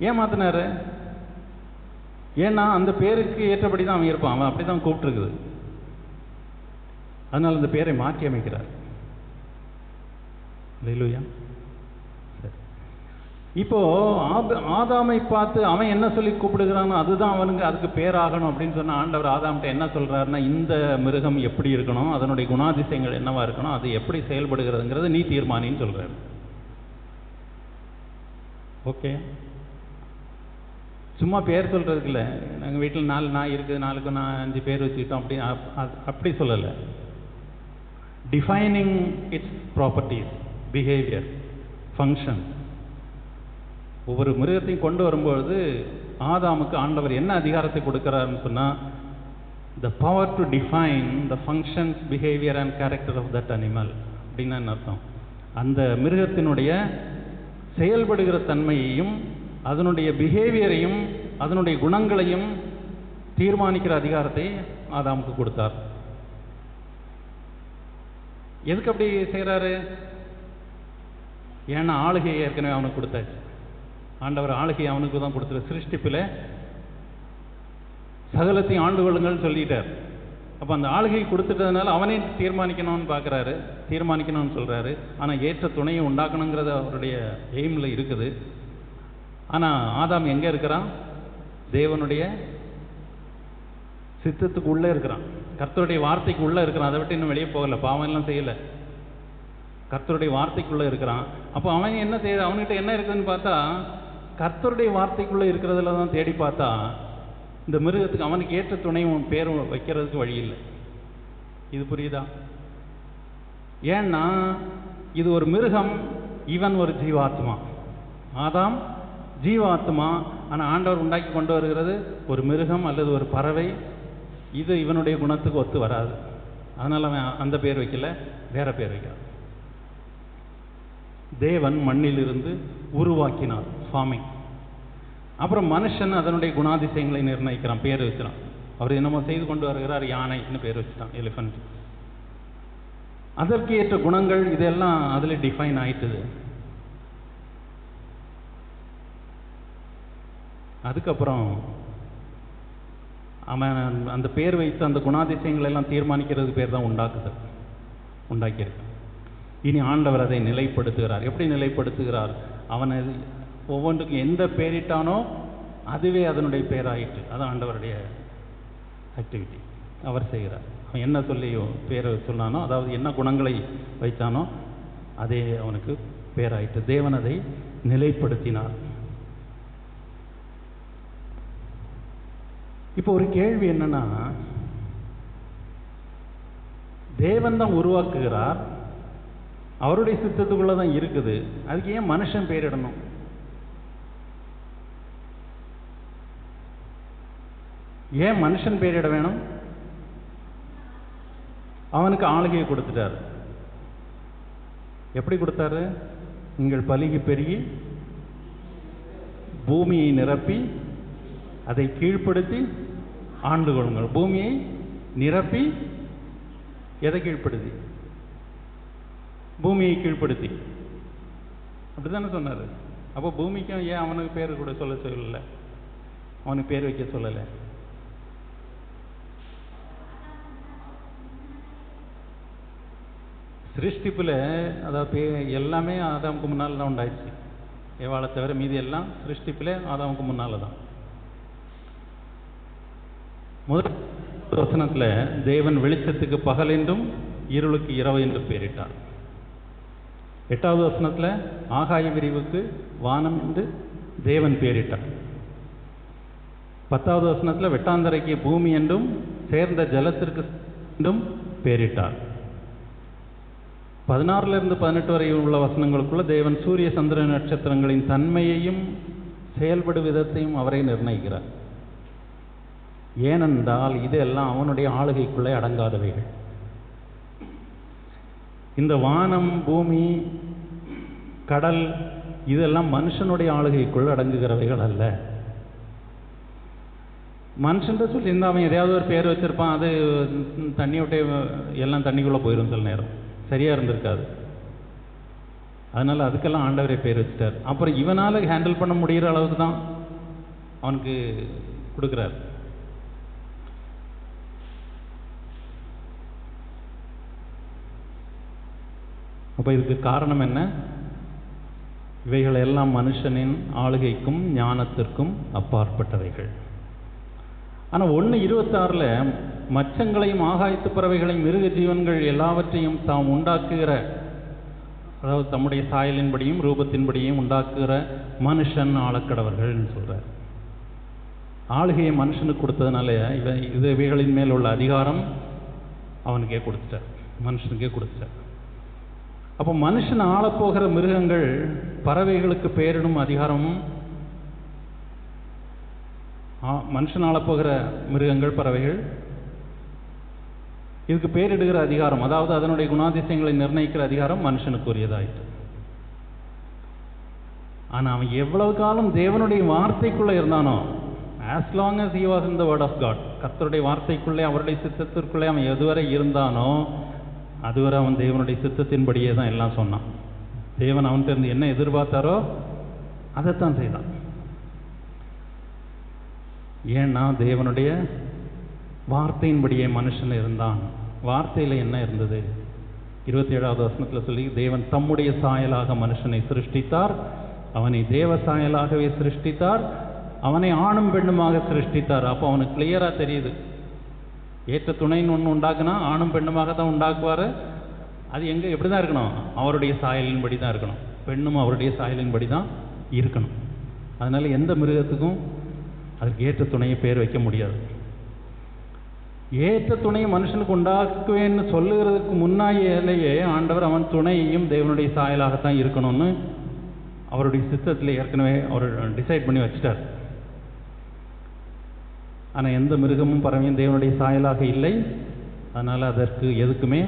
ஏன் மாற்றினார்? ஏன்னா அந்த பேருக்கு ஏற்றபடி தான் அவன் இருப்பான், அவன் அப்படி தான் கூப்பிட்டுருக்குது. அதனால் அந்த பேரை மாற்றி அமைக்கிறார். அல்லேலூயா. சரி, இப்போ ஆதாமை பார்த்து அவன் என்ன சொல்லி கூப்பிடுகிறானோ அதுதான் அவனுக்கு அதுக்கு பேராகணும் அப்படின்னு சொன்ன ஆண்டவர் ஆதாம்கிட்ட என்ன சொல்றாருன்னா, இந்த மிருகம் எப்படி இருக்கணும், அதனுடைய குணாதிசயங்கள் என்னவா இருக்கணும், அது எப்படி செயல்படுகிறதுங்கிறது நீ தீர்மானின்னு சொல்றாரு. ஓகே, சும்மா பேர் சொல்றதுக்கு இல்லை. நாங்கள் வீட்டில் 4 நாய் இருக்குது, 4க்கு 5 பேர் வச்சுக்கிட்டோம் அப்படி சொல்லலை. Defining it's properties, behaviour, function. ஒவ்வொரு மிருகத்தையும் கொண்டு வரும்பொழுது ஆதாமுக்கு ஆண்டவர் என்ன அதிகாரத்தை கொடுக்கிறாருன்னு சொன்னால், the power to define the functions, behaviour and character of that animal அப்படின்னு என்ன அர்த்தம்? அந்த மிருகத்தினுடைய செயல்படுகிற தன்மையையும் அதனுடைய பிஹேவியரையும் அதனுடைய குணங்களையும் தீர்மானிக்கிற அதிகாரத்தை ஆதாமுக்கு கொடுத்தார். எதுக்கு அப்படி செய்கிறாரு? ஏன்னா ஆளுகையை ஏற்கனவே அவனுக்கு கொடுத்தாச்சு. ஆண்டவர் ஆளுகையை அவனுக்கு தான் கொடுத்துரு. சிருஷ்டிப்பில் சகலத்தையும் ஆண்டு கொள்ளுங்கள்னு சொல்லிட்டார். அப்போ அந்த ஆளுகையை கொடுத்துட்டதுனால அவனே தீர்மானிக்கணும்னு பார்க்குறாரு, தீர்மானிக்கணும்னு சொல்கிறாரு. ஆனால் ஏற்ற துணையை உண்டாக்கணுங்கிறது அவருடைய எய்மில் இருக்குது. ஆனால் ஆதாம் எங்கே இருக்கிறான்? தேவனுடைய சித்தத்துக்கு உள்ளே இருக்கிறான், கர்த்தருடைய வார்த்தைக்கு உள்ளே இருக்கிறான். அதை விட்டு இன்னும் வெளியே போகலை, பாவம் எல்லாம் செய்யலை, கர்த்தருடைய வார்த்தைக்குள்ளே இருக்கிறான். அப்போ அவன் என்ன செய்ய, அவன்கிட்ட என்ன இருக்குதுன்னு பார்த்தா கர்த்தருடைய வார்த்தைக்குள்ளே இருக்கிறதுல தான் தேடி பார்த்தா இந்த மிருகத்துக்கு அவனுக்கு ஏற்ற துணையும் பேரும் வைக்கிறதுக்கு வழி இல்லை. இது புரியுதா? ஏன்னா இது ஒரு மிருகம், இவன் ஒரு ஜீவாத்மா. ஆதாம் ஜீவாத்மா, ஆனால் ஆண்டவர் உண்டாக்கி கொண்டு வருகிறது ஒரு மிருகம் அல்லது ஒரு பறவை, இது இவனுடைய குணத்துக்கு ஒத்து வராது. அதனால் அவன் அந்த பேர் வைக்கல, வேற பேர் வைக்கிறான். தேவன் மண்ணிலிருந்து உருவாக்கினார், ஃபார்மிங். அப்புறம் மனுஷன் அதனுடைய குணாதிசயங்களை நிர்ணயிக்கிறான், பேர் வச்சுறான். அவர் என்னமோ செய்து கொண்டு வருகிறார், யானைன்னு பேர் வச்சுட்டான், எலிஃபண்ட். அதற்கு ஏற்ற குணங்கள் இதெல்லாம் அதில் டிஃபைன் ஆயிட்டுது. அதுக்கப்புறம் அவன் அந்த பேர் வைத்து அந்த குணாதிசயங்கள் எல்லாம் தீர்மானிக்கிறதுக்கு பேர் தான் உண்டாக்கியிருக்கான். இனி ஆண்டவர் அதை நிலைப்படுத்துகிறார். எப்படி நிலைப்படுத்துகிறார்? அவனை ஒவ்வொன்றுக்கும் எந்த பேரிட்டானோ அதுவே அதனுடைய பேராயிற்று. அதான் ஆண்டவருடைய ஆக்டிவிட்டி. அவர் செய்கிறார். அவன் என்ன சொல்லி பேரை சொன்னானோ, அதாவது என்ன குணங்களை வைத்தானோ அதே அவனுக்கு பேராயிற்று. தேவன் அதை நிலைப்படுத்தினார். இப்போ ஒரு கேள்வி என்னன்னா, தேவன் தான் உருவாக்குகிறார், அவருடைய சித்தத்துக்குள்ள தான் இருக்குது, அதுக்கு ஏன் மனுஷன் பேரிடணும்? ஏன் மனுஷன் பேரிட வேணும்? அவனுக்கு ஆளுகையை கொடுத்துட்டார். எப்படி கொடுத்தாரு? நீங்கள் பலுகி பெருகி பூமியை நிரப்பி அதை கீழ்ப்படுத்தி ஆண்டு கொள்ளுங்கள். பூமியை நிரப்பி எதை கீழ்ப்படுத்தி? பூமியை கீழ்ப்படுத்தி. அப்படித்தானே சொன்னார். அப்போ பூமிக்கும் ஏன் அவனுக்கு பேர் கூட சொல்லலை? அவனுக்கு பேர் வைக்க சொல்லலை. சிருஷ்டிப்பில் அதாவது எல்லாமே ஆதாமுக்கு முன்னால் தான் உண்டாயிடுச்சு. ஏவாளை தவிர மீதி எல்லாம் சிருஷ்டிப்பில் ஆதாமுக்கு முன்னால் தான். முதல் வசனத்தில் தேவன் வெளிச்சத்துக்கு பகல் என்றும் இருளுக்கு இரவு என்று பெயரிட்டார். 8வது வசனத்தில் ஆகாய விரிவுக்கு வானம் என்று தேவன் பெயரிட்டார். 10வது வசனத்தில் வெட்டாந்தரைக்கு பூமி என்றும் சேர்ந்த ஜலத்திற்கு என்றும் பெயரிட்டார். 16 to 18 வரை உள்ள வசனங்களுக்குள்ள தேவன் சூரிய சந்திர நட்சத்திரங்களின் தன்மையையும் செயல்படும் விதத்தையும் அவரை நிர்ணயிக்கிறார். ஏனென்றால் இதெல்லாம் அவனுடைய ஆளுகைக்குள்ளே அடங்காதவைகள். இந்த வானம், பூமி, கடல் இதெல்லாம் மனுஷனுடைய ஆளுகைக்குள் அடங்குகிறவைகள் அல்ல. மனுஷன் சொல்லியிருந்தா அவன் எதையாவது ஒரு பேர் வச்சிருப்பான், அது தண்ணியோட்டே எல்லாம் தண்ணிக்குள்ளே போயிடும், சில நேரம் சரியாக இருந்திருக்காது. அதனால் அதுக்கெல்லாம் ஆண்டவரே பேர் வச்சுட்டார். அப்புறம் இவனால் ஹேண்டில் பண்ண முடிகிற அளவுக்கு தான் அவனுக்கு கொடுக்குறார். அப்போ இதுக்கு காரணம் என்ன? இவைகள் எல்லாம் மனுஷனின் ஆளுகைக்கும் ஞானத்திற்கும் அப்பாற்பட்டவைகள். ஆனால் 1:26 மச்சங்களையும் ஆகாயத்து பறவைகளையும் மிருக ஜீவன்கள் எல்லாவற்றையும் தாம் உண்டாக்குகிற, அதாவது தம்முடைய சாயலின்படியும் ரூபத்தின்படியும் உண்டாக்குகிற மனுஷன் ஆளக்கடவர்கள்னு சொல்கிறார். ஆளுகையை மனுஷனுக்கு கொடுத்ததுனால இவைகளின் மேல் உள்ள அதிகாரம் அவனுக்கே கொடுத்துட்டார், மனுஷனுக்கே கொடுத்துட்டார். அப்போ மனுஷன் ஆளப்போகிற மிருகங்கள், பறவைகளுக்கு பேரிடும் அதிகாரமும், மனுஷன் ஆளப்போகிற மிருகங்கள், பறவைகள் இதுக்கு பேரிடுகிற அதிகாரம், அதாவது அதனுடைய குணாதிசயங்களை நிர்ணயிக்கிற அதிகாரம் மனுஷனுக்குரியதாயிற்று. ஆனால் அவன் எவ்வளவு காலம் தேவனுடைய வார்த்தைக்குள்ளே இருந்தானோ, as long as he was in the word of God, கர்த்தருடைய வார்த்தைக்குள்ளே, அவருடைய சித்தத்திற்குள்ளே அவன் எதுவரை இருந்தானோ அதுவரை அவன் தேவனுடைய சித்தத்தின்படியே தான் எல்லாம் சொன்னான். தேவன் அவன்கிட்ட இருந்து என்ன எதிர்பார்த்தாரோ அதைத்தான் செய்தான். ஏன்னா தேவனுடைய வார்த்தையின்படியே மனுஷன் இருந்தான். வார்த்தையில் என்ன இருந்தது? 27வது வசனத்தில் சொல்லி, தேவன் தம்முடைய சாயலாக மனுஷனை சிருஷ்டித்தார், அவனை தேவ சாயலாகவே சிருஷ்டித்தார், அவனை ஆணும் பெண்ணுமாக சிருஷ்டித்தார். அப்போ அவனுக்கு கிளியராக தெரியுது, ஏற்ற துணைன்னு ஒன்று உண்டாக்குனா ஆணும் பெண்ணுமாக தான் உண்டாக்குவார். அது எங்கே எப்படி தான் இருக்கணும்? அவருடைய சாயலின்படி தான் இருக்கணும். பெண்ணும் அவருடைய சாயலின்படி தான் இருக்கணும். அதனால் எந்த மிருகத்துக்கும் அதுக்கு ஏற்ற துணையை பேர் வைக்க முடியாது. ஏற்ற துணையை மனுஷனுக்கு உண்டாக்குவேன்னு சொல்லுகிறதுக்கு முன்னாலேயே ஆண்டவர் அவன் துணையையும் தேவனுடைய சாயலாகத்தான் இருக்கணும்னு அவருடைய சித்தத்தில் ஏற்கனவே அவர் டிசைட் பண்ணி வச்சிட்டார். ஆனால் எந்த மிருகமும் பறவையும் தேவனுடைய சாயலாக இல்லை. அதனால் அதற்கு எதுக்குமே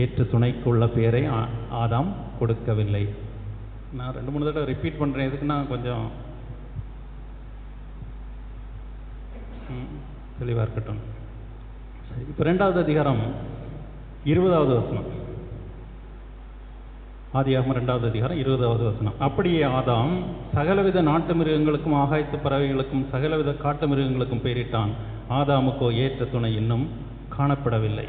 ஏற்ற துணைக்குள்ள பேரை ஆதாம் கொடுக்கவில்லை. நான் 2-3 தடவை ரிப்பீட் பண்ணுறேன். எதுக்குன்னா கொஞ்சம் தெளிவாக இருக்கட்டும். சரி, இப்போ 2வது அதிகாரம் 20வது வசனம். ஆதியாகமம் 2வது அதிகாரம் 20வது வசனம். அப்படியே ஆதாம் சகலவித நாட்டு மிருகங்களுக்கும் ஆகாயத்து பறவைகளுக்கும் சகலவித காட்டு மிருகங்களுக்கும் பெயரிட்டான். ஆதாமுக்கோ ஏற்ற துணை இன்னும் காணப்படவில்லை.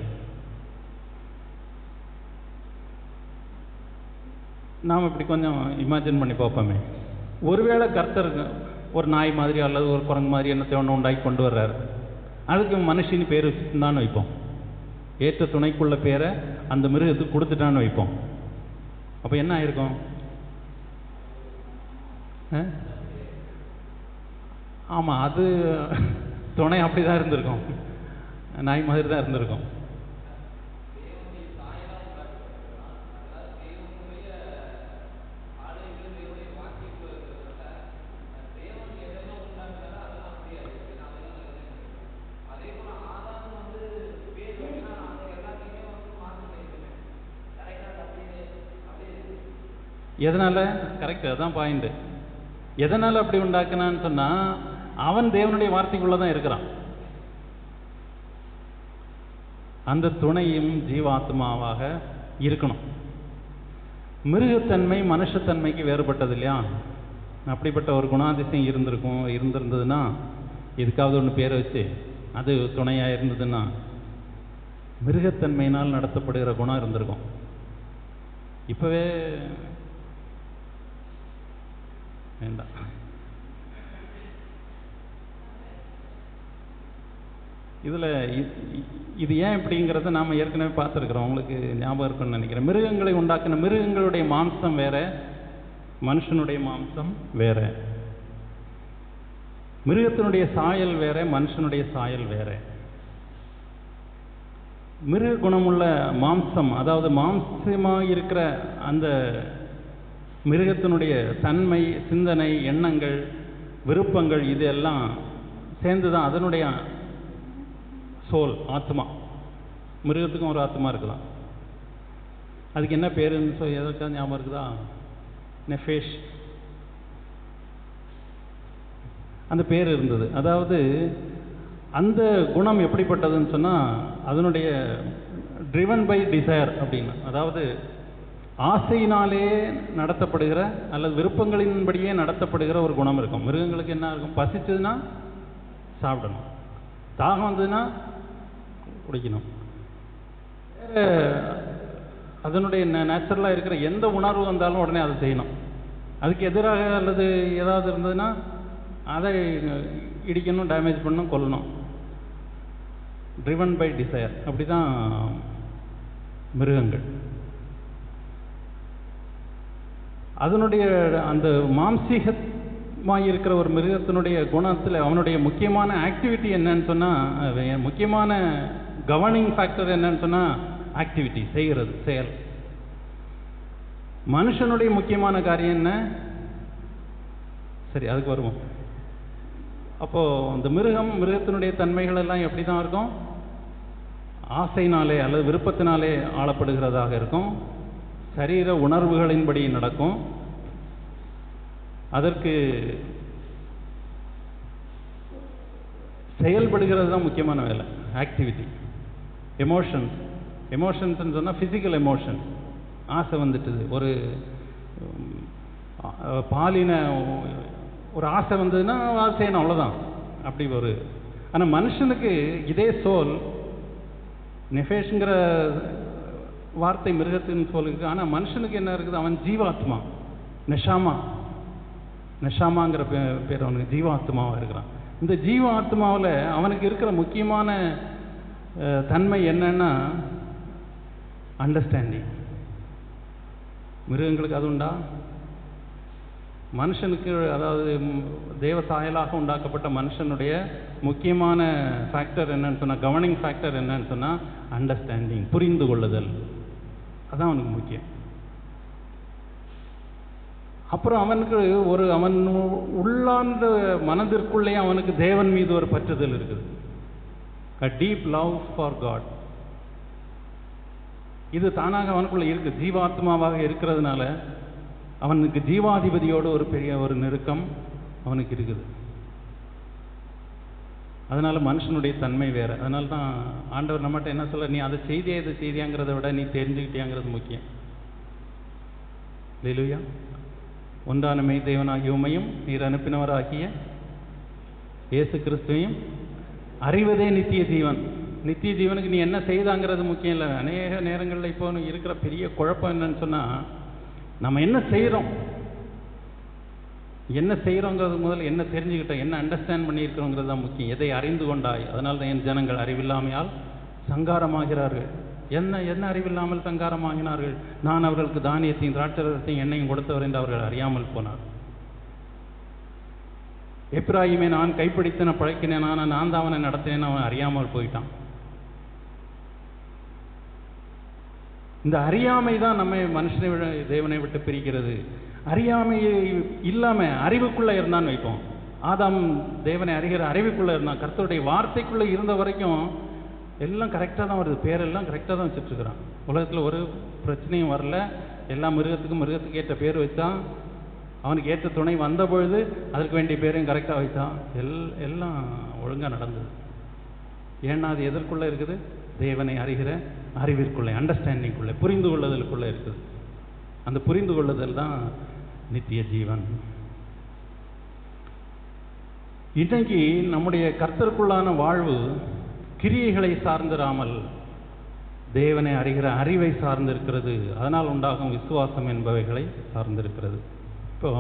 நாம் இப்படி கொஞ்சம் இமேஜின் பண்ணி பார்ப்போமே. ஒருவேளை கர்த்தர் ஒரு நாய் மாதிரி அல்லது ஒரு குரங்கு மாதிரி என்னத்தை ஒன்று உண்டாக்கி கொண்டு வர்றாரு, அதுக்கு மனுஷின்னு பேர் வச்சுருந்தான்னு வைப்போம். ஏற்ற துணைக்குள்ள பேரை அந்த மிருகத்துக்கு கொடுத்துட்டான்னு வைப்போம். அப்போ என்ன ஆயிருக்கும்? ஆமாம், அது துணை அப்படி தான் இருந்திருக்கும், நாய் மாதிரி தான் இருந்திருக்கும். எதனால்? கரெக்டு, அதுதான் பாயிண்ட்டு. எதனால் அப்படி உண்டாக்குனான்னு சொன்னால், அவன் தேவனுடைய வார்த்தைக்குள்ளே தான் இருக்கிறான். அந்த துணையும் ஜீவாத்மாவாக இருக்கணும். மிருகத்தன்மை மனுஷத்தன்மைக்கு வேறுபட்டது இல்லையா? அப்படிப்பட்ட ஒரு குணாதிசயம் இருந்திருந்ததுன்னா எதுக்காவது ஒன்று பேரை வச்சு அது துணையாக இருந்ததுன்னா மிருகத்தன்மையினால் நடத்தப்படுகிற குணம் இருந்திருக்கும். இப்போவே வேண்டாம். இதில் இது ஏன் இப்படிங்கிறத நாம் ஏற்கனவே பார்த்துருக்குறோம். உங்களுக்கு ஞாபகம் இருக்குன்னு நினைக்கிறேன். மிருகங்களை உண்டாக்கின மிருகங்களுடைய மாம்சம் வேற, மனுஷனுடைய மாம்சம் வேற. மிருகத்தினுடைய சாயல் வேற, மனுஷனுடைய சாயல் வேற. மிருக குணமுள்ள மாம்சம், அதாவது மாம்சமாக இருக்கிற அந்த மிருகத்தினுடைய தன்மை, சிந்தனை, எண்ணங்கள், விருப்பங்கள், இது எல்லாம் சேர்ந்து தான் அதனுடைய சோல், ஆத்மா. மிருகத்துக்கும் ஒரு ஆத்மா இருக்குதான். அதுக்கு என்ன பேருன்னு சொல்லி எதற்காக ஞாபகம் இருக்குதா? நெஃபேஷ், அந்த பேர் இருந்தது. அதாவது அந்த குணம் எப்படிப்பட்டதுன்னு சொன்னால், அதனுடைய ட்ரிவன் பை டிசைர் அப்படின்னு, அதாவது ஆசையினாலே நடத்தப்படுகிற அல்லது விருப்பங்களின்படியே நடத்தப்படுகிற ஒரு குணம் இருக்கும். மிருகங்களுக்கு என்ன இருக்கும்? பசிச்சதுன்னா சாப்பிடணும், தாகம் வந்ததுன்னா குடிக்கணும். அதனுடைய நேச்சுரலாக இருக்கிற எந்த உணர்வு வந்தாலும் உடனே அதை செய்யணும். அதுக்கு எதிராக அல்லது ஏதாவது இருந்ததுன்னா அதை இடிக்கணும், டேமேஜ் பண்ணணும், கொல்லணும். ட்ரிவன் பை டிசைர், அப்படி தான் மிருகங்கள். அதனுடைய அந்த மாம்சீகமாக இருக்கிற ஒரு மிருகத்தினுடைய குணத்தில் அவனுடைய முக்கியமான ஆக்டிவிட்டி என்னன்னு சொன்னால், முக்கியமான கவர்னிங் ஃபேக்டர் என்னன்னு சொன்னால் ஆக்டிவிட்டி, செய்கிறது, செயல். மனுஷனுடைய முக்கியமான காரியம் என்ன? சரி, அதுக்கு வருவோம். அப்போது அந்த மிருகத்தினுடைய தன்மைகள் எல்லாம் எப்படி தான் இருக்கும்? ஆசையினாலே அல்லது விருப்பத்தினாலே ஆளப்படுகிறதாக இருக்கும். சரீர உணர்வுகளின்படி நடக்கும். அதற்கு செயல்படுகிறது தான் முக்கியமான வேலை, ஆக்டிவிட்டி. எமோஷன்ஸ்ன்னு சொன்னால் ஃபிசிக்கல் எமோஷன். ஆசை வந்துட்டுது, ஒரு பாலின ஒரு ஆசை வந்ததுன்னா செய்யணும், அவ்வளோதான். அப்படி ஒரு ஆனால் மனுஷனுக்கு இதே சோல், நெஃபேஷ்ங்கிற வார்த்தை மிருகத்தின் சொல்லுக்கு. ஆனால் மனுஷனுக்கு என்ன இருக்குது? அவன் ஜீவாத்மா, நெஷாமாங்கிற பேர் அவனுக்கு ஜீவாத்மாவாக இருக்கிறான். இந்த ஜீவாத்மாவில் அவனுக்கு இருக்கிற முக்கியமான தன்மை என்னன்னா அண்டர்ஸ்டாண்டிங். மிருகங்களுக்கு அது உண்டா? மனுஷனுக்கு, அதாவது தேவ சாயலாக உண்டாக்கப்பட்ட மனுஷனுடைய முக்கியமான ஃபேக்டர் என்னன்னு சொன்னால், கவர்னிங் ஃபேக்டர் என்னன்னு சொன்னால் அண்டர்ஸ்டாண்டிங், புரிந்து கொள்ளுதல். அதான் அவனுக்கு முக்கியம். அப்புறம் அவனுக்கு அவன் உள்ளார்ந்த மனதிற்குள்ளே அவனுக்கு தேவன் மீது ஒரு பற்றுதல் இருக்குது. a deep love for God. இது தானாக அவனுக்குள்ள இருக்கு. ஜீவாத்மாவாக இருக்கிறதுனால அவனுக்கு ஜீவாதிபதியோடு ஒரு பெரிய ஒரு நெருக்கம் அவனுக்கு இருக்குது. அதனால மனுஷனுடைய தன்மை வேற. அதனால தான் ஆண்டவர் நம்மகிட்ட என்ன சொல்ல, நீ அதை செய்தியா இதை செய்தியாங்கிறத விட நீ தெரிஞ்சுக்கிட்டியாங்கிறது முக்கியம். அல்லேலூயா. ஒன்றான மெய் தேவனாகிய உம்மையும் நீர் அனுப்பினவராகிய இயேசு கிறிஸ்துவையும் அறிவதே நித்திய ஜீவன். நித்திய ஜீவனுக்கு நீ என்ன செய்தாங்கிறது முக்கியம் இல்லை. அநேக நேரங்களில் இப்போ இருக்கிற பெரிய குழப்பம் என்னன்னு சொன்னால், நம்ம என்ன செய்கிறோம், என்ன செய்கிறோங்கிறது முதல்ல என்ன தெரிஞ்சுக்கிட்டோம், என்ன அண்டர்ஸ்டாண்ட் பண்ணியிருக்கிறோங்கிறது தான் முக்கியம். எதை அறிந்து கொண்டாய். அதனால தான் என் ஜனங்கள் அறிவில்லாமையால் சங்காரமாகிறார்கள். என்ன அறிவில்லாமல் சங்காரமாகினார்கள்? நான் அவர்களுக்கு தானியத்தையும் திராட்சரசத்தையும் எண்ணெயும் கொடுத்தவர் என்று அவர்கள் அறியாமல் போனார். எப்ராயிமை நான் கைப்பிடித்தன பழக்கினேன், நான் தான் அவனை நடத்தினேன்னு அவன் அறியாமல் போயிட்டான். இந்த அறியாமை தான் நம்ம மனுஷனை விட தேவனை விட்டு பிரிக்கிறது. அறியாமை இல்லாமல் அறிவுக்குள்ளே இருந்தான்னு வைப்போம். ஆதாம் தேவனை அறிகிற அறிவுக்குள்ளே இருந்தான். கர்த்தருடைய வார்த்தைக்குள்ளே இருந்த வரைக்கும் எல்லாம் கரெக்டாக தான் வருது. பேரெல்லாம் கரெக்டாக தான் வச்சுட்ருக்குறான். உலகத்தில் ஒரு பிரச்சனையும் வரல. எல்லா மிருகத்துக்கு ஏற்ற பேர் வச்சான். அவனுக்கு ஏற்ற துணை வந்த பொழுது அதற்கு வேண்டிய பேரையும் கரெக்டாக வச்சான். எல்லாம் ஒழுங்காக நடந்தது. ஏன்னா அது எதற்குள்ளே இருக்குது? தேவனை அறிகிற அறிவிற்குள்ளே, அண்டர்ஸ்டாண்டிங்குள்ளே, புரிந்து கொள்ளுதலுக்குள்ளே இருக்குது. அந்த புரிந்து கொள்ளுதல் தான் நித்திய ஜீவன். இன்றைக்கு நம்முடைய கர்த்தருக்குள்ளான வாழ்வு கிரியைகளை சார்ந்திராமல் தேவனை அறிகிற அறிவை சார்ந்திருக்கிறது. அதனால் உண்டாகும் விசுவாசம் என்பவைகளை சார்ந்திருக்கிறது. இப்போ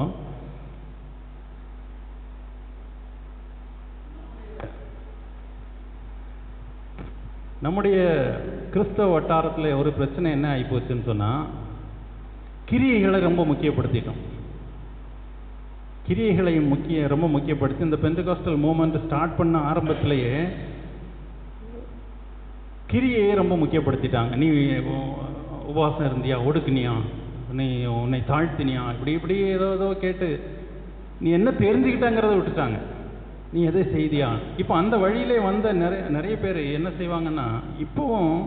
நம்முடைய கிறிஸ்தவ வட்டாரத்தில் ஒரு பிரச்சனை என்ன ஆகிப்போச்சுன்னு சொன்னால், கிரியைகளை ரொம்ப முக்கியப்படுத்திட்டோம். கிரியைகளை ரொம்ப முக்கியப்படுத்தி இந்த பெந்தெகோஸ்டல் மூவ்மெண்ட் ஸ்டார்ட் பண்ண ஆரம்பத்திலேயே கிரியையை ரொம்ப முக்கியப்படுத்திட்டாங்க. நீ உபவாசம் இருந்தியா, ஒடுக்குனியா, உன்னை தாழ்த்தினியா, இப்படி ஏதோ கேட்டு நீ என்ன தெரிஞ்சுக்கிட்டாங்கிறத விட்டுட்டாங்க. நீ எதை செய்தியா? இப்போ அந்த வழியிலே வந்த நிறைய பேர் என்ன செய்வாங்கன்னா, இப்போவும்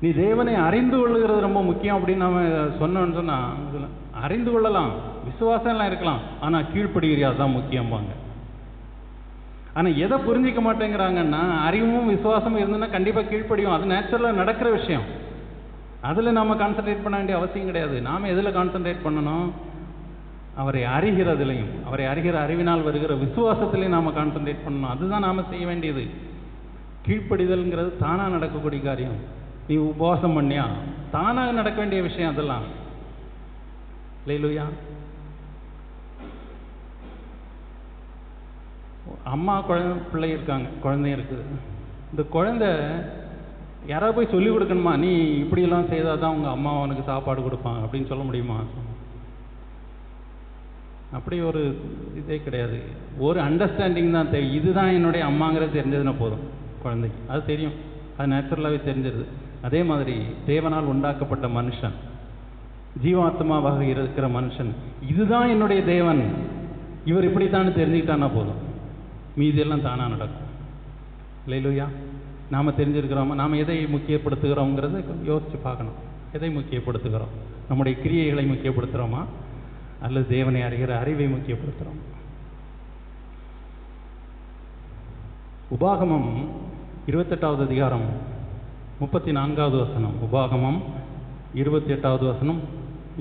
நீ தேவனை அறிந்து கொள்ளுகிறது ரொம்ப முக்கியம் அப்படின்னு நம்ம சொன்னோன்னு சொன்னால், அறிந்து கொள்ளலாம், விசுவாசம் எல்லாம் இருக்கலாம், ஆனால் கீழ்ப்படுகிறியா தான் முக்கியம்பாங்க. ஆனால் எதை புரிஞ்சிக்க மாட்டேங்கிறாங்கன்னா, அறிவும் விசுவாசமும் இருந்ததுன்னா கண்டிப்பாக கீழ்ப்படியும். அது நேச்சுரலாக நடக்கிற விஷயம். அதில் நாம் கான்சன்ட்ரேட் பண்ண வேண்டிய அவசியம் கிடையாது. நாம் எதில் கான்சன்ட்ரேட் பண்ணணும்? அவரை அறிகிறதுலையும், அவரை அறிகிற அறிவினால் வருகிற விசுவாசத்திலையும் நாம் கான்சன்ட்ரேட் பண்ணணும். அதுதான் நாம் செய்ய வேண்டியது. கீழ்ப்படிதல்ங்கிறது தானாக நடக்கக்கூடிய காரியம். நீ உபவாசம் பண்ணியா, தானாக நடக்க வேண்டிய விஷயம் அதெல்லாம். அல்லேலூயா. அம்மா பிள்ளை இருக்காங்க, குழந்தையும் இருக்குது. இந்த குழந்தை யாராவது போய் சொல்லிக் கொடுக்கணுமா, நீ இப்படியெல்லாம் செய்தால் தான் உங்கள் அம்மா அவனுக்கு சாப்பாடு கொடுப்பாங்க அப்படின்னு சொல்ல முடியுமா? அப்படி ஒரு இதே கிடையாது. ஒரு அண்டர்ஸ்டாண்டிங் தான் தேவை. இதுதான் என்னுடைய அம்மாங்கிறது தெரிஞ்சதுன்னா போதும் குழந்தைக்கு. அது தெரியும், அது நேச்சுரலாகவே தெரிஞ்சிருது. அதே மாதிரி தேவனால் உண்டாக்கப்பட்ட மனுஷன், ஜீவாத்மாவாக இருக்கிற மனுஷன், இதுதான் என்னுடைய தேவன், இவர் இப்படித்தானே தெரிஞ்சுக்கிட்டான்னா போதும், மீதியெல்லாம் தானாக நடக்கும். அல்லேலூயா. நாம் தெரிஞ்சிருக்கிறோமா, நாம் எதை முக்கியப்படுத்துகிறோங்கிறத யோசித்து பார்க்கணும். எதை முக்கியப்படுத்துகிறோம்? நம்முடைய கிரியைகளை முக்கியப்படுத்துகிறோமா, அல்லது தேவனை அறிகிற அறிவை முக்கியப்படுத்துகிறோம்? உபாகமம் 28வது அதிகாரம் 34வது வசனம். உபாகமம் 28வது வசனம்,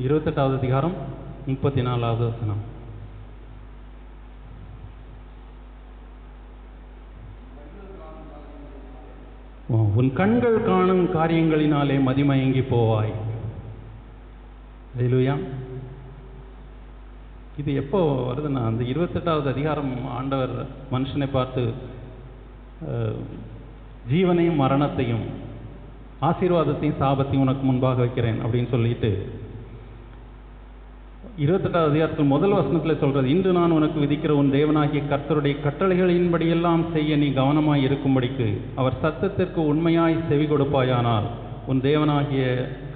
28வது அதிகாரம் 34வது வசனம். உன் கண்கள் காணும் காரியங்களினாலே மதிமயங்கி போவாய். அல்லேலூயா. இது எப்போ வருதுன்னா, அந்த 28வது அதிகாரம் ஆண்டவர் மனுஷனை பார்த்து ஜீவனையும் மரணத்தையும் ஆசீர்வாதத்தையும் சாபத்தையும் உனக்கு முன்பாக வைக்கிறேன் அப்படின்னு சொல்லிட்டு 28வது அதிகாரத்தில் முதல் வசனத்தில் சொல்றது, இன்று நான் உனக்கு விதிக்கிற உன் தேவனாகிய கர்த்தருடைய கட்டளைகளின்படியெல்லாம் செய்ய நீ கவனமாய் இருக்கும்படிக்கு அவர் சத்தத்திற்கு உண்மையாய் செவி கொடுப்பாயானால் உன் தேவனாகிய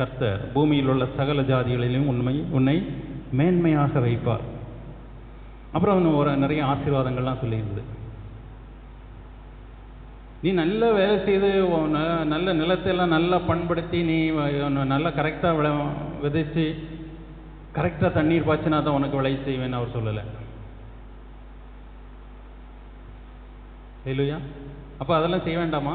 கர்த்தர் பூமியில் உள்ள சகல ஜாதிகளிலும் உன்னை மேன்மையாக வைப்பார். அப்புறம் ஒரு நிறைய ஆசீர்வாதங்கள்லாம் சொல்லியிருந்தது. நீ நல்ல வேலை செய்து நல்ல நிலத்தையெல்லாம் நல்லா பண்படுத்தி நீ நல்லா கரெக்டாக விதைச்சு கரெக்டாக தண்ணீர் பாய்ச்சினா தான் உனக்கு விளை செய்வேன்னு அவர் சொல்லலை. இல்லையா? அப்போ அதெல்லாம் செய்ய வேண்டாமா?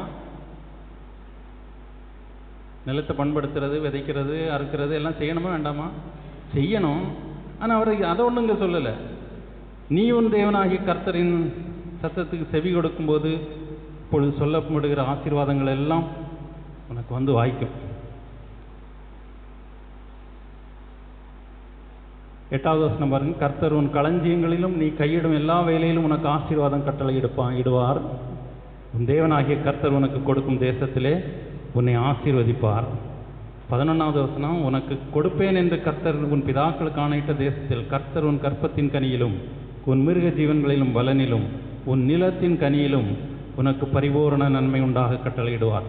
நிலத்தை பண்படுத்துறது, விதைக்கிறது, அறுக்கிறது எல்லாம் செய்யணுமா வேண்டாமா? செய்யணும். ஆனால் அவருக்கு அதை ஒன்றும் இங்கே சொல்லலை. நீ உன் தேவனாகிய கர்த்தரின் சத்தத்துக்கு செவி கொடுக்கும்போது இப்பொழுது சொல்லப்படுகிற ஆசீர்வாதங்கள் எல்லாம் உனக்கு வந்து வாய்க்கும். 8வது வசனம் பாருங்க. கர்த்தர் உன் களஞ்சியங்களிலும் நீ கையிடும் எல்லா வேலையிலும் உனக்கு ஆசீர்வாதம் கட்டளை இடுவார். உன் தேவனாகிய கர்த்தர் உனக்கு கொடுக்கும் தேசத்திலே உன்னை ஆசீர்வதிப்பார். 11வது வசனம். உனக்கு கொடுப்பேன் என்று கர்த்தர் உன் பிதாக்களுக்கு ஆணையிட்ட தேசத்தில் கர்த்தர் உன் கற்பத்தின் கனியிலும் உன் மிருக ஜீவன்களிலும் பலனிலும் உன் நிலத்தின் கனியிலும் உனக்கு பரிபூரண நன்மை உண்டாக கட்டளையிடுவார்.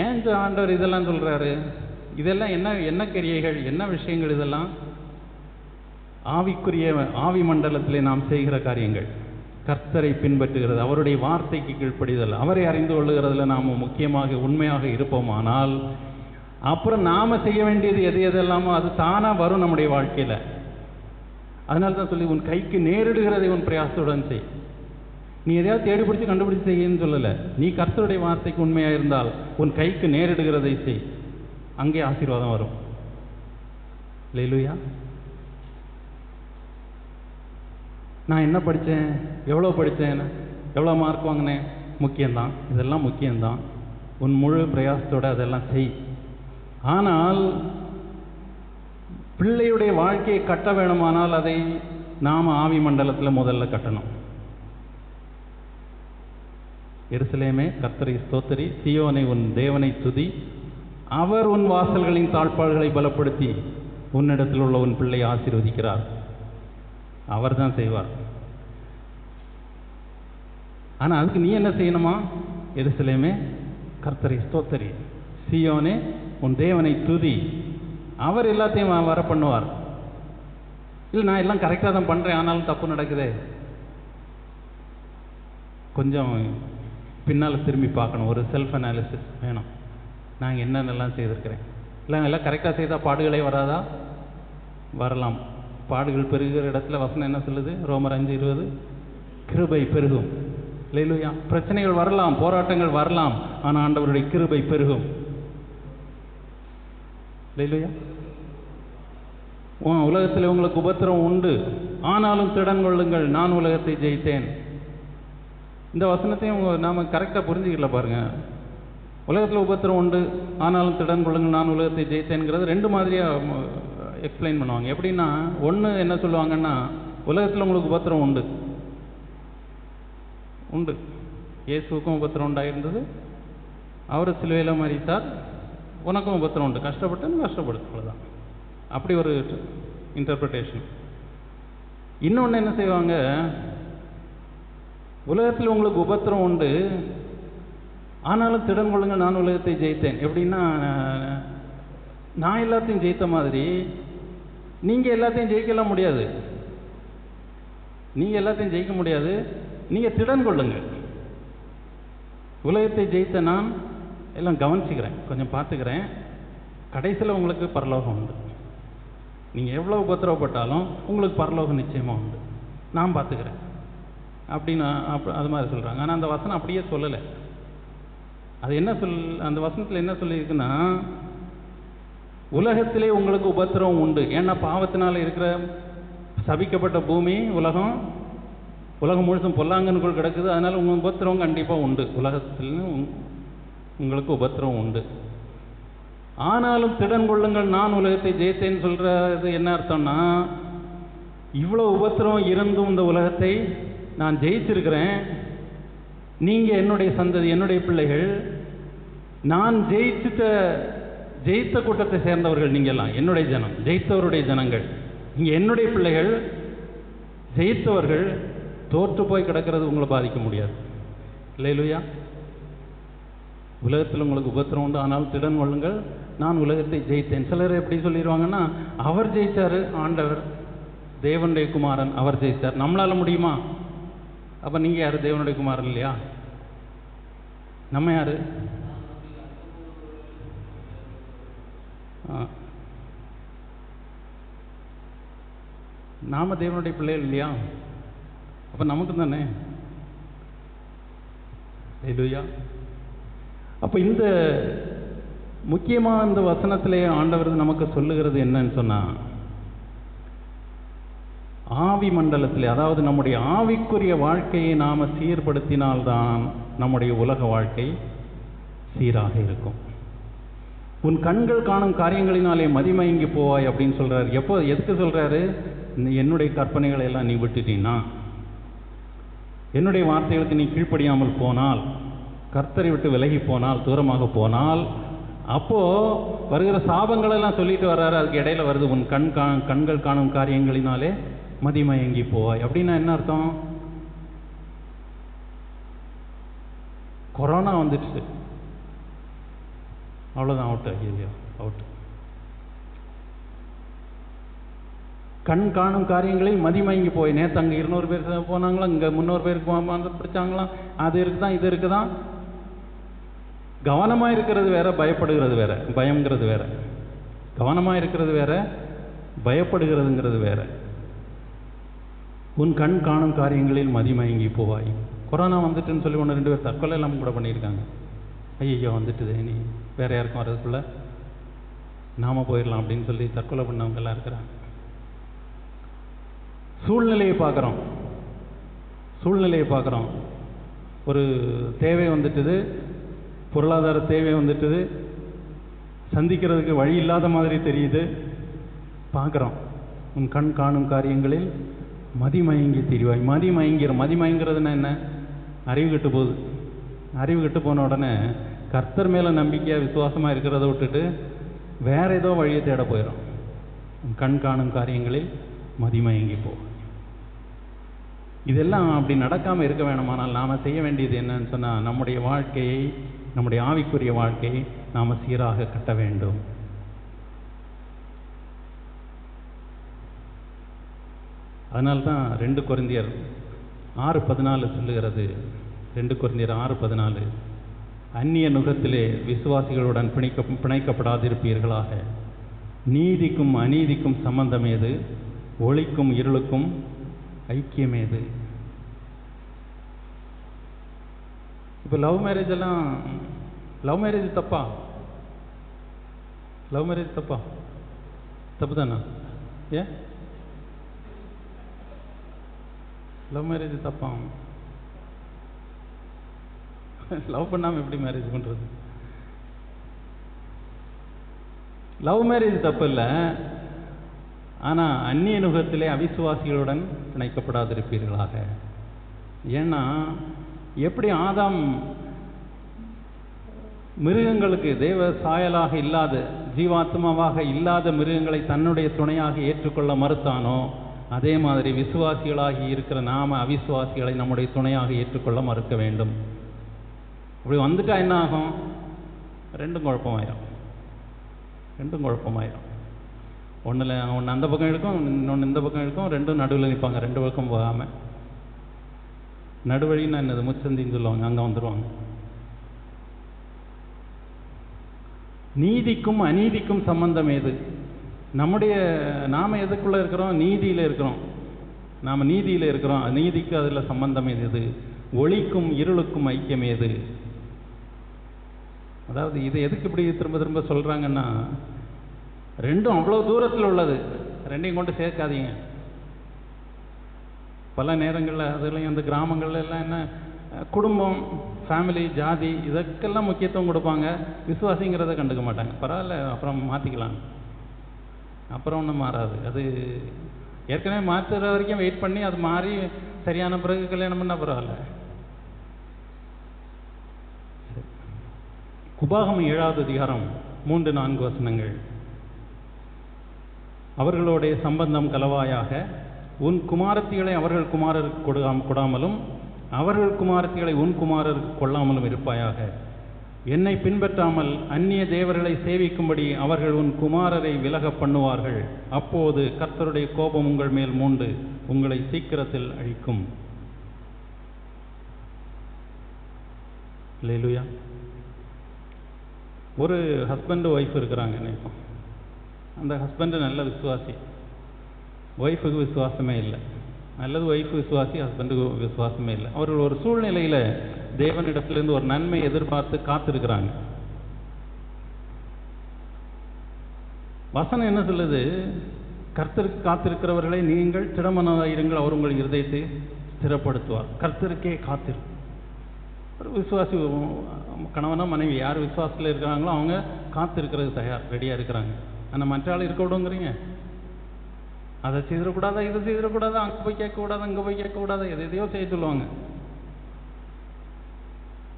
ஏன் ஆண்டவர் இதெல்லாம் சொல்றாரு? இதெல்லாம் என்ன கிரியைகள், என்ன விஷயங்கள்? இதெல்லாம் ஆவிக்குரிய ஆவி மண்டலத்திலே நாம் செய்கிற காரியங்கள். கர்த்தரை பின்பற்றுகிறது, அவருடைய வார்த்தைக்கு கீழ்ப்படிதல், அவரை அறிந்து கொள்ளுகிறதுல நாம் முக்கியமாக உண்மையாக இருப்போமானால் அப்புறம் நாம் செய்ய வேண்டியது எது எதெல்லாமோ அது தானாக வரும் நம்முடைய வாழ்க்கையில். அதனால தான் சொல்லி உன் கைக்கு நேரிடுகிறதை உன் பிரயாசத்துடன் செய். நீ எதையாவது தேடி பிடிச்சி கண்டுபிடிச்சி செய்யன்னு சொல்லலை. நீ கர்த்தருடைய வார்த்தைக்கு உண்மையாக இருந்தால் உன் கைக்கு நேரிடுகிறதை செய், அங்கே ஆசீர்வாதம் வரும். இல்லையா? நான் என்ன படித்தேன், எவ்வளோ படித்தேன், எவ்வளோ மார்க் வாங்கினேன் முக்கியம்தான். இதெல்லாம் முக்கியம்தான். உன் முழு பிரயாசத்தோடு அதெல்லாம் செய். ஆனால் பிள்ளையுடைய வாழ்க்கையை கட்ட வேணுமானால் அதை நாம் ஆவி மண்டலத்தில் முதல்ல கட்டணும். எருசலேமே கர்த்தரை ஸ்தோத்திரி, சீயோனை உன் தேவனை துதி, அவர் உன் வாசல்களின் தாழ்பாள்களை பலப்படுத்தி உன்னிடத்தில் உள்ள உன் பிள்ளையை ஆசீர்வதிக்கிறார். அவர் தான் செய்வார். ஆனால் அதுக்கு நீ என்ன செய்யணுமா? எருசலேமே கர்த்தரை ஸ்தோத்திரி, சீயோனே உன் தேவனை துதி, அவர் எல்லாத்தையும் வர பண்ணுவார். இல்லை நான் எல்லாம் கரெக்டாக தான் பண்ணுறேன் ஆனாலும் தப்பு நடக்குதே, கொஞ்சம் பின்னால் திரும்பி பார்க்கணும். ஒரு செல்ஃப் அனாலிசிஸ் வேணும். நான் என்னென்னலாம் செய்திருக்கிறேன். எல்லாம் கரெக்டாக செய்தால் பாடுகளே வராதா? வரலாம். பாடுகள் பெருகிற இடத்துல வசனம் என்ன சொல்லுது? ரோமர் 5:20 கிருபை பெருகும். இல்லையா? பிரச்சனைகள் வரலாம், போராட்டங்கள் வரலாம், ஆனால் ஆண்டவருடைய கிருபை பெருகும். இல்லையா? உலகத்தில் உங்களுக்கு உபத்திரம் உண்டு, ஆனாலும் திடன் கொள்ளுங்கள், நான் உலகத்தை ஜெயித்தேன். இந்த வசனத்தையும் நாம் கரெக்டாக புரிஞ்சுக்கல பாருங்க. உலகத்தில் உபத்திரம் உண்டு, ஆனாலும் திடன் கொள்ளுங்கள், நான் உலகத்தை ஜெயித்தேன்கிறது ரெண்டு மாதிரியாக எக்ஸ்பிளைன் பண்ணுவாங்க. எப்படின்னா, ஒன்று என்ன சொல்லுவாங்கன்னா, உலகத்தில் உங்களுக்கு உபத்திரம் உண்டு உண்டு இயேசுவுக்கும் உபத்திரம் உண்டாயிருந்தது, அவர் சிலுவையில் மரித்தார், உனக்கும் உபத்திரம் உண்டு, கஷ்டப்பட்டு அவ்வளோதான். அப்படி ஒரு இன்டர்பிரிட்டேஷன். இன்னொன்று என்ன செய்வாங்க, உலகத்தில் உங்களுக்கு உபத்திரம் உண்டு ஆனாலும் திடன் கொள்ளுங்கள், நான் உலகத்தை ஜெயித்தேன். எப்படின்னா, நான் எல்லாத்தையும் ஜெயித்த மாதிரி நீங்கள் எல்லாத்தையும் ஜெயிக்கலாம் முடியாது. நீங்கள் எல்லாத்தையும் ஜெயிக்க முடியாது. நீங்கள் திடன் கொள்ளுங்கள். உலகத்தை ஜெயித்த நான் எல்லாம் கவனிச்சுக்கிறேன், கொஞ்சம் பார்த்துக்கிறேன், கடைசியில் உங்களுக்கு பரலோகம் உண்டு. நீங்கள் எவ்வளோ உபத்திரவப்பட்டாலும் உங்களுக்கு பரலோகம் நிச்சயமாக உண்டு, நான் பார்த்துக்கிறேன் அப்படின்னு அது மாதிரி சொல்கிறாங்க. ஆனால் அந்த வசனம் அப்படியே சொல்லலை. அது என்ன அந்த வசனத்தில் என்ன சொல்லியிருக்குன்னா, உலகத்திலே உங்களுக்கு உபத்திரவம் உண்டு. ஏன்னா பாவத்தினால் இருக்கிற சபிக்கப்பட்ட பூமி உலகம் முழுசும் பொல்லாங்கனுக்குள் கிடக்குது. அதனால் உங்கள் உபத்திரவம் கண்டிப்பாக உண்டு. உலகத்தில் உங்களுக்கு உபத்திரவம் உண்டு. ஆனாலும் திடன் கொள்ளுங்கள், நான் உலகத்தை ஜெயித்தேன்னு சொல்கிறது என்ன அர்த்தம்னா, இவ்வளோ உபத்திரவம் இருந்தும் இந்த உலகத்தை நான் ஜெயிச்சிருக்கிறேன். நீங்கள் என்னுடைய சந்ததி, என்னுடைய பிள்ளைகள், நான் ஜெயித்த கூட்டத்தை சேர்ந்தவர்கள். நீங்கள்லாம் என்னுடைய ஜனம், ஜெயித்தவருடைய ஜனங்கள். நீங்கள் என்னுடைய பிள்ளைகள், ஜெயித்தவர்கள். தோற்று போய் கிடக்கிறது உங்களை பாதிக்க முடியாது. இல்லையா? உலகத்தில் உங்களுக்கு உபத்திரம் உண்டு, ஆனால் திடன் கொள்ளுங்கள், நான் உலகத்தை ஜெயித்தேன். சிலர் எப்படி சொல்லிடுவாங்கன்னா, அவர் ஜெயித்தார், ஆண்டவர் தேவனுடைய குமாரன், அவர் ஜெயித்தார், நம்மளால முடியுமா? அப்போ நீங்கள் யார்? தேவனுடைய குமாரன் இல்லையா? நம்ம யாரு? நாம தேவனுடைய பிள்ளைகள் இல்லையா? அப்ப நமக்கு தானே. ஹல்லேலூயா. அப்ப இந்த முக்கியமா இந்த வசனத்திலே ஆண்டவர் நமக்கு சொல்லுகிறது என்னன்னு சொன்னா, ஆவி மண்டலத்திலே, அதாவது நம்முடைய ஆவிக்குரிய வாழ்க்கையை நாம சீர்படுத்தினால்தான் நம்முடைய உலக வாழ்க்கை சீராக இருக்கும். உன் கண்கள் காணும் காரியங்களினாலே மதிமயங்கி போவாய் அப்படின்னு சொல்றாரு. எப்போ, எதுக்கு சொல்றாரு? என்னுடைய கற்பனைகளை எல்லாம் நீ விட்டுட்டீன்னா, என்னுடைய வார்த்தைகளுக்கு நீ கீழ்ப்படியாமல் போனால், கர்த்தரை விட்டு விலகி போனால், தூரமாக போனால், அப்போ வருகிற சாபங்கள் எல்லாம் சொல்லிட்டு வர்றாரு. அதுக்கு இடையில வருது, உன் கண்கள் காணும் காரியங்களினாலே மதிமயங்கி போவாய். அப்படின்னா என்ன அர்த்தம்? கொரோனா வந்துடுச்சு, அவ்வளோதான், அவுட்டு. ஐயோ, அவுட்டு. கண் காணும் காரியங்களில் மதிமயங்கி போய், நேற்று அங்கே 200 பேர் போனாங்களாம், இங்கே 300 பேருக்கு பிடிச்சாங்களாம், அது இருக்குதான் இது இருக்குதான். கவனமாக இருக்கிறது வேற, பயப்படுகிறது வேற. பயம்ங்கிறது வேற. கவனமாக இருக்கிறது வேற, பயப்படுகிறதுங்கிறது வேற. உன் கண் காணும் காரியங்களில் மதிமயங்கி போவாய். கொரோனா வந்துட்டுன்னு சொல்லி 1-2 பேர் தற்கொலை எல்லாம் கூட பண்ணியிருக்காங்க. ஐயோ வந்துட்டுதே, நீ வேற யாருக்கும் வர்றதுக்குள்ள நாம போயிடலாம் அப்படின்னு சொல்லி தற்கொலை பண்ணவங்க எல்லாம் இருக்கிறாங்க. சூழ்நிலையை பார்க்குறோம். ஒரு தேவை வந்துட்டுது, பொருளாதார தேவை வந்துட்டுது, சந்திக்கிறதுக்கு வழி இல்லாத மாதிரி தெரியுது, பார்க்குறோம். உன் கண் காணும் காரியங்களில் மதிமயங்கி திரிவாய். மதிமயங்கிறதுனா என்ன? அறிவு கெட்டு போகுது. அறிவு கெட்டு போன உடனே கர்த்தர் மேலே நம்பிக்கையாக விசுவாசமாக இருக்கிறத விட்டுட்டு வேற ஏதோ வழியை தேட போயிடும். கண் காணும் காரியங்களில் மதிமயங்கி போகும். இதெல்லாம் அப்படி நடக்காமல் இருக்க வேணுமானால் நாம் செய்ய வேண்டியது என்னன்னு சொன்னால், நம்முடைய வாழ்க்கையை, நம்முடைய ஆவிக்குரிய வாழ்க்கையை நாம் சீராக கட்ட வேண்டும். அதனால்தான் 2 கொரிந்தியர் 6:14 சொல்லுகிறது. 2 கொரிந்தியர் 6:14, அந்நிய நுகத்திலே விசுவாசிகளுடன் பிணைக்கப்படாதிருப்பீர்களாக. நீதிக்கும் அநீதிக்கும் சம்பந்தம் ஏது? ஒளிக்கும் இருளுக்கும் ஐக்கியம் ஏது? இப்போ லவ் மேரேஜ் தப்பா? லவ் மேரேஜ் தப்பா? தப்பு தானா? ஏன் லவ் மேரேஜ் தப்பா? லவ் பண்ணாமல் எப்படி மேரேஜ் பண்ணுறது? லவ் மேரேஜ் தப்பு இல்லை. ஆனால் அந்நிய நுகத்திலே அவிசுவாசிகளுடன் பிணைக்கப்படாதிருப்பீர்களாக. ஏன்னா, எப்படி ஆதாம் மிருகங்களுக்கு, தேவ சாயலாக இல்லாத, ஜீவாத்மாவாக இல்லாத மிருகங்களை தன்னுடைய துணையாக ஏற்றுக்கொள்ள மறுத்தானோ, அதே மாதிரி விசுவாசிகளாகி இருக்கிற நாம அவிசுவாசிகளை நம்முடைய துணையாக ஏற்றுக்கொள்ள மறுக்க வேண்டும். அப்படி வந்துட்டா என்ன ஆகும்? ரெண்டும் குழப்பமாயிரும். ஒன்று அந்த பக்கம் இருக்கும், இன்னொன்று இந்த பக்கம் இருக்கும். ரெண்டும் நடுவில் நிற்பாங்க. 2 பக்கம் போகாமல். நடுவழின்னா என்னது? முச்சந்தின்னு சொல்லுவாங்க. அங்கே வந்துடுவாங்க. நீதிக்கும் அநீதிக்கும் சம்பந்தம் ஏது? நாம் எதுக்குள்ளே இருக்கிறோம்? நீதியில் இருக்கிறோம். நாம் நீதியில் இருக்கிறோம். நீதிக்கு அதில் சம்பந்தம் எது? ஒளிக்கும் இருளுக்கும் ஐக்கியம் ஏது? அதாவது இது எதுக்கு இப்படி திரும்ப திரும்ப சொல்கிறாங்கன்னா, ரெண்டும் அவ்வளோ தூரத்தில் உள்ளது. ரெண்டையும் கொண்டு சேர்க்காதீங்க. பல நேரங்களில் அதுலேயும் அந்த கிராமங்கள்ல எல்லாம் என்ன, குடும்பம், ஃபேமிலி, ஜாதி, இதற்கெல்லாம் முக்கியத்துவம் கொடுப்பாங்க. விசுவாசிங்கிறத கண்டுக்க மாட்டாங்க. பரவாயில்ல, அப்புறம் மாற்றிக்கலாம், அப்புறம் ஒன்றும் மாறாது. அது ஏற்கனவே மாற்றுற வரைக்கும் வெயிட் பண்ணி அது மாறி சரியான பிறகு கல்யாணம் பண்ணால் பரவாயில்ல. உபாகமம் 7வது அதிகாரம் 3-4 வசனங்கள். அவர்களுடைய சம்பந்தம் கலவாயாக, உன் குமாரத்திகளை அவர்கள் குமாரருக்கு கொடாமலும் அவர்கள் குமாரத்திகளை உன் குமாரருக்கு கொள்ளாமலும் இருப்பாயாக. என்னை பின்பற்றாமல் அந்நிய தேவர்களை சேவிக்கும்படி அவர்கள் உன் குமாரரை விலக பண்ணுவார்கள். அப்போது கர்த்தருடைய கோபம் உங்கள் மேல் மூண்டு உங்களை சீக்கிரத்தில் அழிக்கும். அல்லேலூயா. ஒரு ஹஸ்பண்ட் ஒய்ஃப் இருக்கிறாங்க நினைப்போம். அந்த ஹஸ்பண்டு நல்ல விசுவாசி, ஒய்ஃபுக்கு விசுவாசமே இல்லை. அல்லது ஒய்ஃபு விசுவாசி, ஹஸ்பண்டுக்கு விசுவாசமே இல்லை. அவர்கள் ஒரு சூழ்நிலையில் தேவனிடத்திலிருந்து ஒரு நன்மை எதிர்பார்த்து காத்திருக்கிறாங்க. வசனம் என்ன சொல்லுது? கர்த்தருக்கு காத்திருக்கிறவர்களை நீங்கள் திடமனதாயிருங்கள், அவர் உங்கள் இருதயத்தை ஸ்திரப்படுத்துவார். கர்த்தருக்கே காத்திரு. ஒரு விசுவாசி கணவனா மனைவி யார் விசுவாசத்தில் இருக்கிறாங்களோ அவங்க காத்திருக்கிறது தயார், ரெடியாக இருக்கிறாங்க. ஆனால் மற்ற ஆள் இருக்க விடுங்கிறீங்க. அதை செய்திடக்கூடாதா, இதை செய்திடக்கூடாதா, அங்கே போய் கேட்கக்கூடாது, அங்கே போய் கேட்கக்கூடாது, எதையோ செய்ய சொல்லுவாங்க.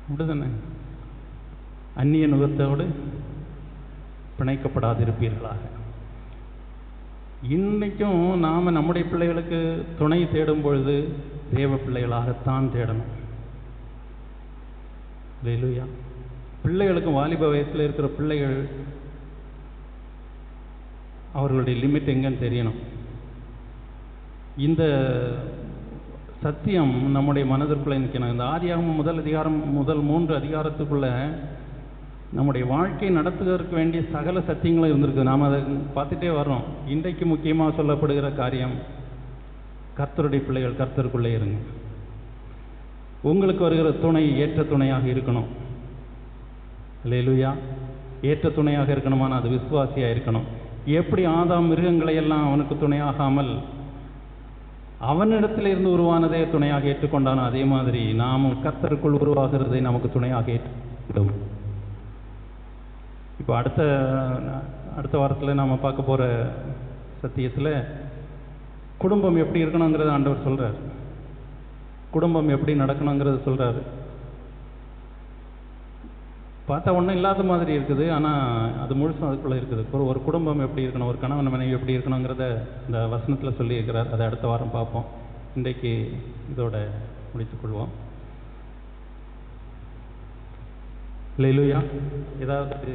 அப்படிதானே? அந்நிய நுகத்தோடு பிணைக்கப்படாதிருப்பீர்களாக. இன்னைக்கும் நாம் நம்முடைய பிள்ளைகளுக்கு துணை தேடும் பொழுது தேவ பிள்ளைகளாகத்தான் தேடணும். அல்லேலூயா. பிள்ளைகளுக்கும் வாலிப வயசில் இருக்கிற பிள்ளைகள் அவர்களுடைய லிமிட் எங்கன்னு தெரியணும். இந்த சத்தியம் நம்முடைய மனதிற்குள்ளே நிற்கணும். இந்த ஆதியாகமம் முதல் 3 அதிகாரத்துக்குள்ள நம்முடைய வாழ்க்கை நடத்துவதற்கு வேண்டிய சகல சத்தியங்களும் இருந்திருக்கு. நாம் அதை பார்த்துட்டே வர்றோம். இன்றைக்கு முக்கியமாக சொல்லப்படுகிற காரியம், கர்த்தருடைய பிள்ளைகள் கர்த்தருக்குள்ளே இருங்க. உங்களுக்கு வருகிற துணை ஏற்ற துணையாக இருக்கணும். அல்லேலூயா. ஏற்ற துணையாக இருக்கணுமானால் அது விசுவாசியாக இருக்கணும். எப்படி ஆதாம் மிருகங்களை எல்லாம் அவனுக்கு துணையாகாமல் அவனிடத்தில் இருந்து உருவானதே துணையாக ஏற்றுக்கொண்டானோ, அதே மாதிரி நாமும் கர்த்தருக்குள் உருவாகிறதை நமக்கு துணையாக ஏற்றுக்கொண்டோம். இப்போ அடுத்த வாரத்தில் நாம் பார்க்க போகிற சத்தியத்தில் குடும்பம் எப்படி இருக்கணுங்கிறத ஆண்டவர் சொல்கிறார். குடும்பம் எப்படி நடக்கணுங்கிறத சொல்கிறார். பார்த்தா ஒன்றும் இல்லாத மாதிரி இருக்குது, ஆனால் அது முழுசும் அதுக்குள்ளே இருக்குது. ஒரு குடும்பம் எப்படி இருக்கணும், ஒரு கணவன் மனைவி எப்படி இருக்கணுங்கிறத இந்த வசனத்தில் சொல்லியிருக்கிறார். அதை அடுத்த வாரம் பார்ப்போம். இன்றைக்கு இதோட முடித்துக்கொள்வோம். அல்லேலூயா. ஏதாவது